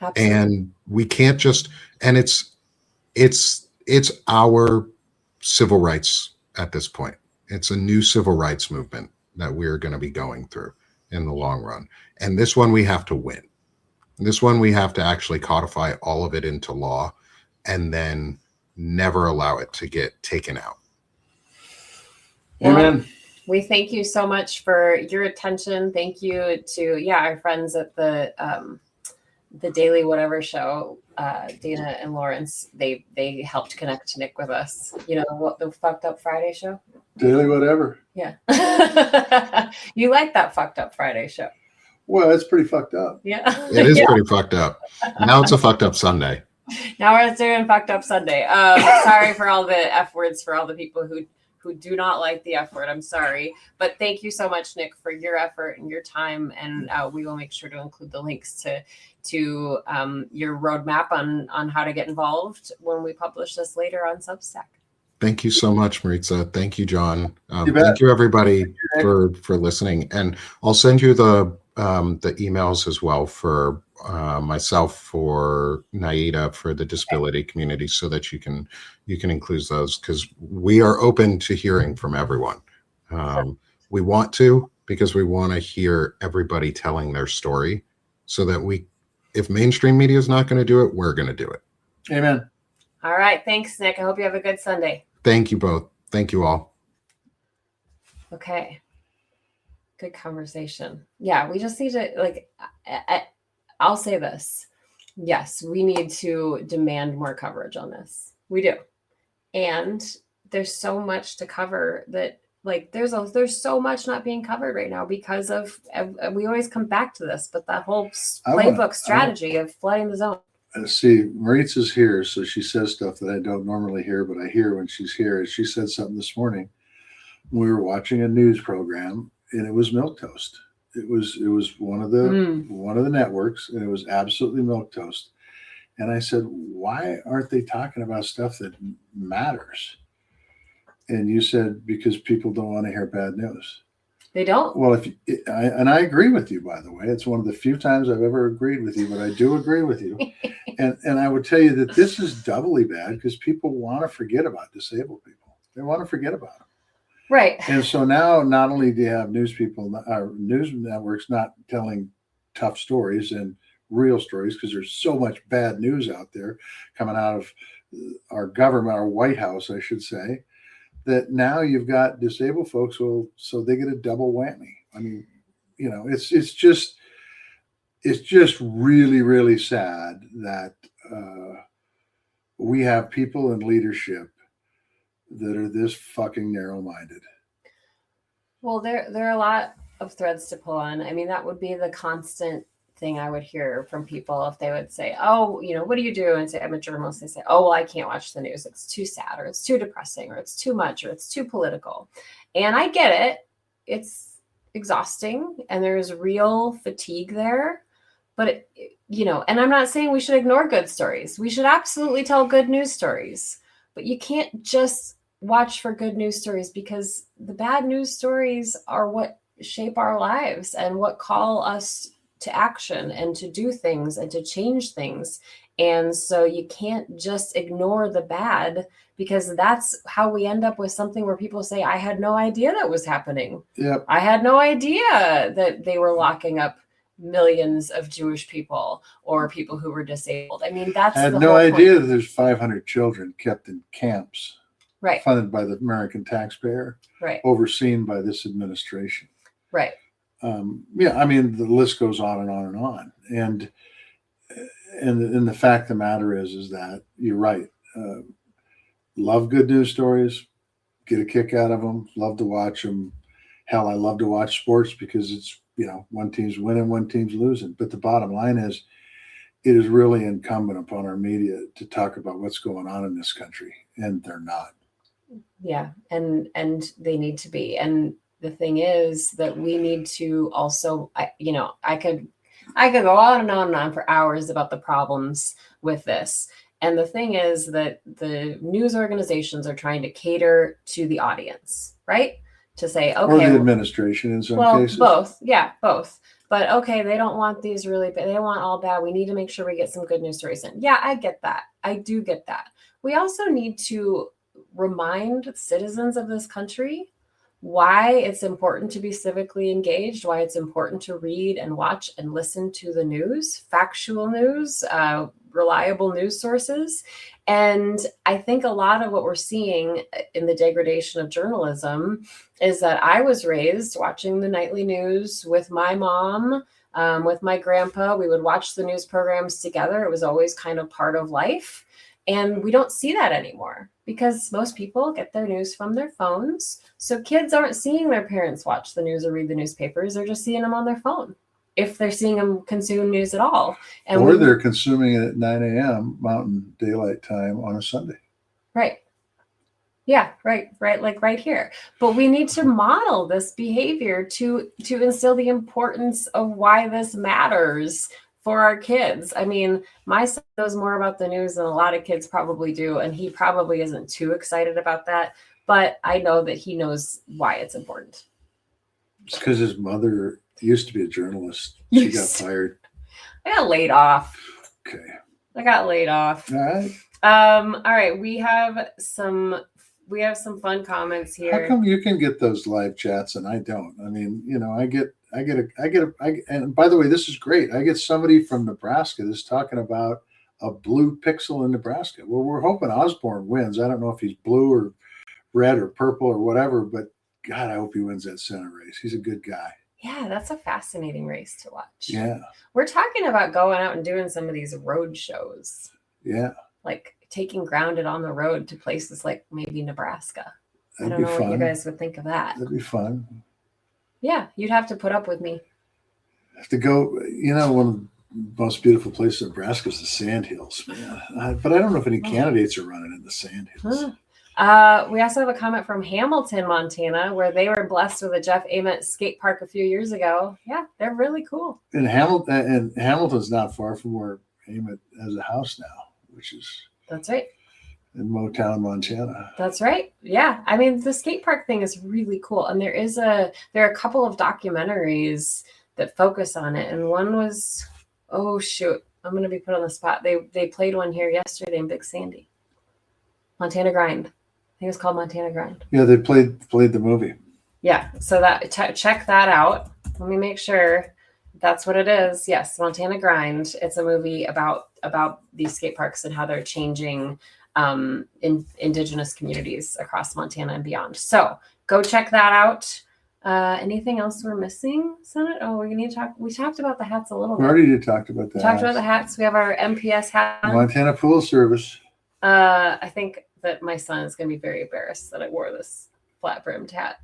Absolutely. And we can't just, and it's our civil rights at this point. It's a new civil rights movement that we're going to be going through in the long run. And this one we have to win. This one we have to actually codify all of it into law and then never allow it to get taken out. Amen. We thank you so much for your attention. Thank you to our friends at the Daily Whatever show, Dana and Lawrence. They helped connect Nick with us. You know what, the Fucked Up Friday show? Daily Whatever. Yeah. You like that Fucked Up Friday show? Well, it's pretty fucked up. Yeah. It is pretty fucked up. Now it's a fucked up Sunday. Now we're doing Fucked Up Sunday. Sorry for all the F words for all the people who do not like the F word. I'm sorry. But thank you so much, Nick, for your effort and your time. And we will make sure to include the links to your roadmap on how to get involved when we publish this later on Substack. Thank you so much, Maritza. Thank you, John. Thank you, everybody, for listening. And I'll send you the emails as well for myself, for Naida, for the disability community, so that you can include those, because we are open to hearing from everyone. We want to, because we want to hear everybody telling their story, so that if mainstream media is not going to do it, we're going to do it. Amen. All right. Thanks, Nick. I hope you have a good Sunday. Thank you both. Thank you all. Okay. Good conversation. Yeah, we just need to, I'll say this. Yes, we need to demand more coverage on this. We do. And there's so much to cover that, there's so much not being covered right now because of, we always come back to this, but that whole playbook strategy of flooding the zone. See, Maritza's here, so she says stuff that I don't normally hear, but I hear when she's here. She said something this morning. We were watching a news program, and it was milquetoast. It was one of the networks, and it was absolutely milquetoast. And I said, why aren't they talking about stuff that matters? And you said, because people don't want to hear bad news. They don't. Well, I agree with you, by the way. It's one of the few times I've ever agreed with you, but I do agree with you. And I would tell you that this is doubly bad because people want to forget about disabled people. They want to forget about them. Right. And so now, not only do you have news networks not telling tough stories and real stories, because there's so much bad news out there coming out of our government, our White House, I should say, that now you've got disabled folks, so they get a double whammy. I mean, it's just really, really sad that we have people in leadership that are this fucking narrow-minded. Well, there are a lot of threads to pull on. I mean, that would be the constant thing I would hear from people if they would say, oh, what do you do? And say, I'm a journalist. They say, oh, well, I can't watch the news. It's too sad, or it's too depressing, or it's too much, or it's too political. And I get it. It's exhausting and there's real fatigue there. But, and I'm not saying we should ignore good stories. We should absolutely tell good news stories. But you can't just watch for good news stories, because the bad news stories are what shape our lives and what call us to action and to do things and to change things. And so you can't just ignore the bad, because that's how we end up with something where people say, I had no idea that was happening. Yep. I had no idea that they were locking up millions of Jewish people or people who were disabled. I mean, that's I had the no whole idea point. that there's 500 children kept in camps, Right. funded by the American taxpayer, Right. overseen by this administration. Right. I mean, the list goes on and on and on. And the fact of the matter is that you're right. Love good news stories, get a kick out of them, love to watch them. Hell, I love to watch sports because it's, one team's winning, one team's losing. But the bottom line is, it is really incumbent upon our media to talk about what's going on in this country, and they're not. Yeah, and they need to be. And the thing is that we need to also, I could go on and on and on for hours about the problems with this. And the thing is that the news organizations are trying to cater to the audience, right? To say, okay, or the administration in some cases. Both. Yeah, both. But okay, they don't want these really bad. They want all bad. We need to make sure we get some good news stories in. Yeah, I get that. I do get that. We also need to remind citizens of this country why it's important to be civically engaged, why it's important to read and watch and listen to the news, factual news, reliable news sources. And I think a lot of what we're seeing in the degradation of journalism is that I was raised watching the nightly news with my mom, with my grandpa. We would watch the news programs together. It was always kind of part of life. And we don't see that anymore because most people get their news from their phones. So kids aren't seeing their parents watch the news or read the newspapers. They're just seeing them on their phone, if they're seeing them consume news at all. Or they're consuming it at 9 a.m. Mountain Daylight Time on a Sunday. Right. Yeah, right. Like right here. But we need to model this behavior to instill the importance of why this matters for our kids. I mean, my son knows more about the news than a lot of kids probably do, and he probably isn't too excited about that. But I know that he knows why it's important. It's because his mother used to be a journalist. She got fired. I got laid off. Okay. I got laid off. All right. All right. We have some fun comments here. How come you can get those live chats and I don't? I mean, and by the way, this is great. I get somebody from Nebraska that's talking about a blue pixel in Nebraska. Well, we're hoping Osborne wins. I don't know if he's blue or red or purple or whatever, but God, I hope he wins that Senate race. He's a good guy. Yeah, that's a fascinating race to watch. Yeah. We're talking about going out and doing some of these road shows. Yeah. Like taking Grounded on the road to places like maybe Nebraska. That'd I don't be know fun. what you guys would think of that. That'd be fun. Yeah, you'd have to put up with me. Have to go, one of the most beautiful places in Nebraska is the Sandhills, man. But I don't know if any candidates are running in the Sandhills. We also have a comment from Hamilton, Montana, where they were blessed with a Jeff Ament skate park a few years ago. Yeah, they're really cool. And Hamilton's not far from where Ament has a house now, which is that's right. In Motown, Montana. That's right. Yeah. I mean, the skate park thing is really cool. And there are a couple of documentaries that focus on it. And one was, oh shoot, I'm going to be put on the spot. They played one here yesterday in Big Sandy. Montana Grind. I think it's called Montana Grind. Yeah, they played the movie. Yeah. So that check that out. Let me make sure that's what it is. Yes, Montana Grind. It's a movie about these skate parks and how they're changing in indigenous communities across Montana and beyond. So go check that out. Anything else we're missing, Senate? Oh, we talked about the hats a little bit. We already talked about that. Talked about the hats. We have our MPS hat on. Montana Pool Service. I think that my son is going to be very embarrassed that I wore this flat brimmed hat.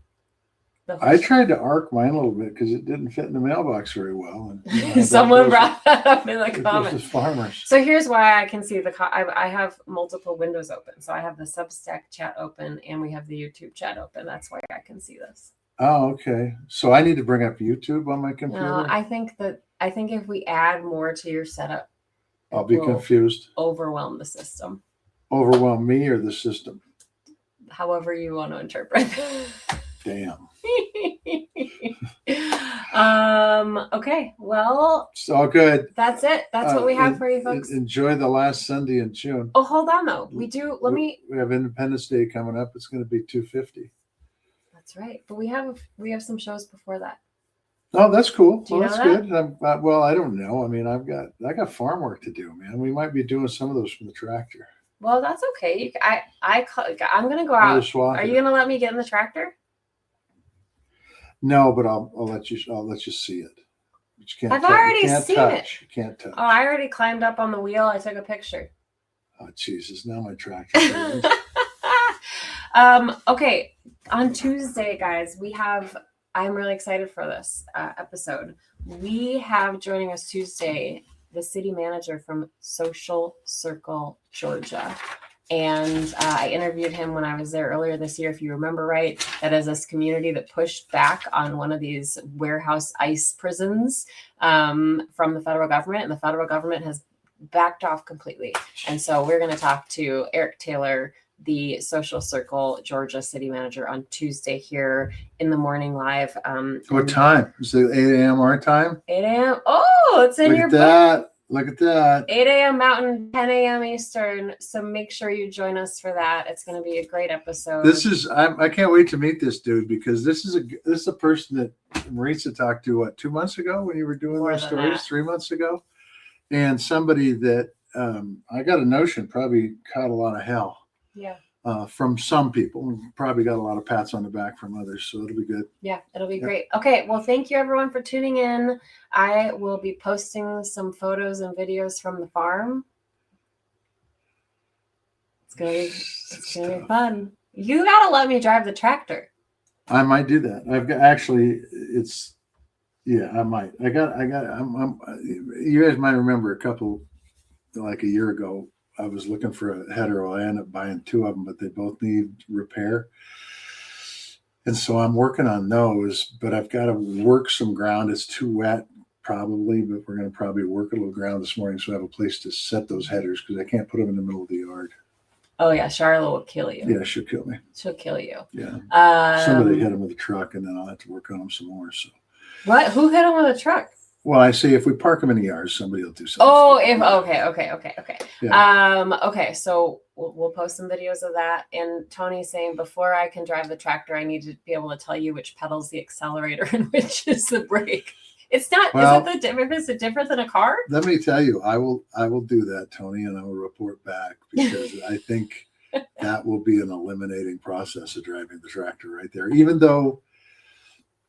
I tried to arc mine a little bit because it didn't fit in the mailbox very well. And Someone brought that up in the comments. Farmers. So here's why I can see I have multiple windows open. So I have the Substack chat open and we have the YouTube chat open. That's why I can see this. Oh, okay. So I need to bring up YouTube on my computer. No, I think if we add more to your setup, I'll be confused. Overwhelm the system. Overwhelm me or the system? However you want to interpret. Damn. Okay. Well, it's all good. That's it. That's what we have for you folks. Enjoy the last Sunday in June. Oh, hold on though. We have Independence Day coming up. It's going to be 250. That's right. But we have some shows before that. Oh, that's cool. Well, that's good. Well, I don't know. I mean, I got farm work to do, man. We might be doing some of those from the tractor. Well, that's okay. I'm gonna go out. Are you gonna let me get in the tractor? No, but I'll let you see it. But you can't. I've already seen it. You can't touch. Oh, I already climbed up on the wheel. I took a picture. Oh, Jesus! Now my tractor. Okay. On Tuesday, guys, I'm really excited for this episode. We have joining us Tuesday the city manager from Social Circle, Georgia. And I interviewed him when I was there earlier this year, if you remember right. That is this community that pushed back on one of these warehouse ICE prisons from the federal government. And the federal government has backed off completely. And so we're going to talk to Eric Taylor, the Social Circle Georgia city manager, on Tuesday here in the morning live. What time? Is it 8 a.m. our time? 8 a.m. Oh, it's in your book. Look at that. 8 a.m. Mountain, 10 a.m. Eastern. So make sure you join us for that. It's going to be a great episode. I can't wait to meet this dude because this is a person that Maritza talked to 2 months ago when you were doing those stories, 3 months ago, and somebody that I got a notion probably caught a lot of hell. Yeah. From some people, probably got a lot of pats on the back from others, so it'll be good. Yeah, it'll be great. Okay, well, thank you everyone for tuning in. I will be posting some photos and videos from the farm. It's gonna be fun. You gotta let me drive the tractor. I might do that. I might. You guys might remember like a year ago. I was looking for a header. I ended up buying 2 of them, but they both need repair. And so I'm working on those, but I've got to work some ground. It's too wet probably, but we're going to probably work a little ground this morning so I have a place to set those headers because I can't put them in the middle of the yard. Oh yeah, Charlotte will kill you. Yeah, she'll kill me. She'll kill you. Yeah. Somebody hit them with a truck and then I'll have to work on them some more. So. What? Who hit him with a truck? Well, I say if we park them in the yard, somebody will do something. Oh, okay. Yeah. Okay, so we'll post some videos of that. And Tony's saying before I can drive the tractor, I need to be able to tell you which pedal's the accelerator and which is the brake. It's not. Well, is it different than a car? Let me tell you, I will do that, Tony, and I will report back because I think that will be an eliminating process of driving the tractor right there. Even though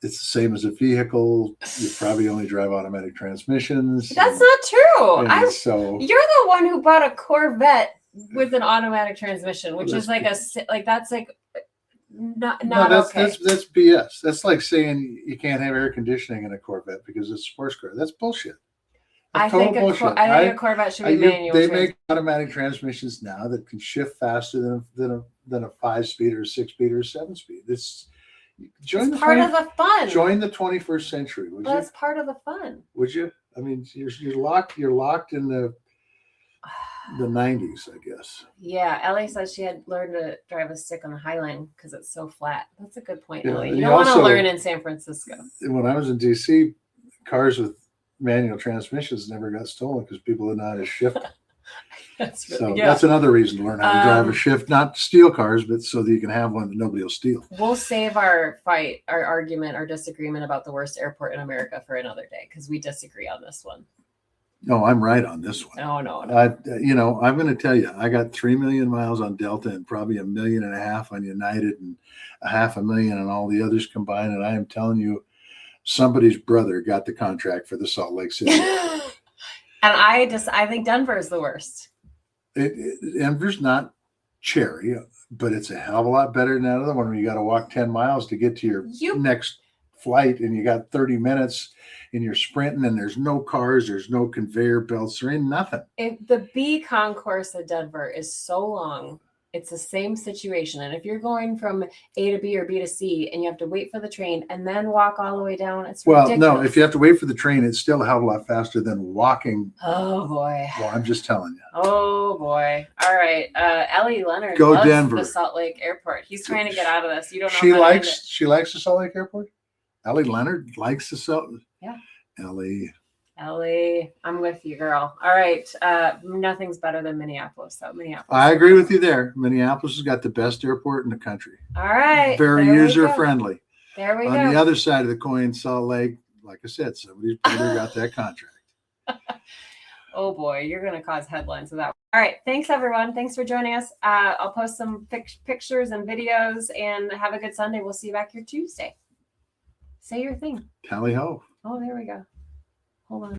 it's the same as a vehicle. You probably only drive automatic transmissions. That's not true. So you're the one who bought a Corvette with an automatic transmission, which is like that's BS. That's like saying you can't have air conditioning in a Corvette because it's a sports car. That's bullshit. I think a Corvette should be manual. They make automatic transmissions now that can shift faster than a 5-speed or a 6-speed or a 7-speed. It's part of the fun. Join the 21st century. That's part of the fun. Would you? I mean, you're locked in the 90s, I guess. Yeah, Ellie says she had learned to drive a stick on the Highline because it's so flat. That's a good point, Yeah, Ellie. You don't want to learn in San Francisco. When I was in DC, cars with manual transmissions never got stolen because people didn't know how to shift. That's another reason to learn how to drive a shift, not to steal cars, but so that you can have one that nobody will steal. We'll save our argument, our disagreement about the worst airport in America for another day because we disagree on this one. No, I'm right on this one. No. I'm going to tell you, I got 3 million miles on Delta and probably 1.5 million on United and 500,000 on all the others combined. And I am telling you, somebody's brother got the contract for the Salt Lake City. And I think Denver is the worst. Denver's not cherry, but it's a hell of a lot better than that other one where you got to walk 10 miles to get to your next flight, and you got 30 minutes and you're sprinting, and there's no cars, there's no conveyor belts, there ain't nothing. The B concourse at Denver is so long. It's the same situation. And if you're going from A to B or B to C and you have to wait for the train and then walk all the way down, it's ridiculous. No, if you have to wait for the train, it's still a hell of a lot faster than walking. Oh, boy. Well, I'm just telling you. Oh, boy. All right. Ellie Leonard Go loves Denver. the Salt Lake Airport. He's trying to get out of this. You don't know. She likes the Salt Lake Airport? Ellie Leonard likes the Salt Lake? Yeah. Ellie, I'm with you, girl. All right. Nothing's better than Minneapolis, though. Minneapolis. I agree with you there. Minneapolis has got the best airport in the country. All right. Very user friendly. There we go. On the other side of the coin, Salt Lake, like I said, somebody's brother got that contract. Oh boy, you're going to cause headlines with that. All right. Thanks, everyone. Thanks for joining us. I'll post some pictures and videos, and have a good Sunday. We'll see you back here Tuesday. Say your thing. Tally ho. Oh, there we go. Hold on.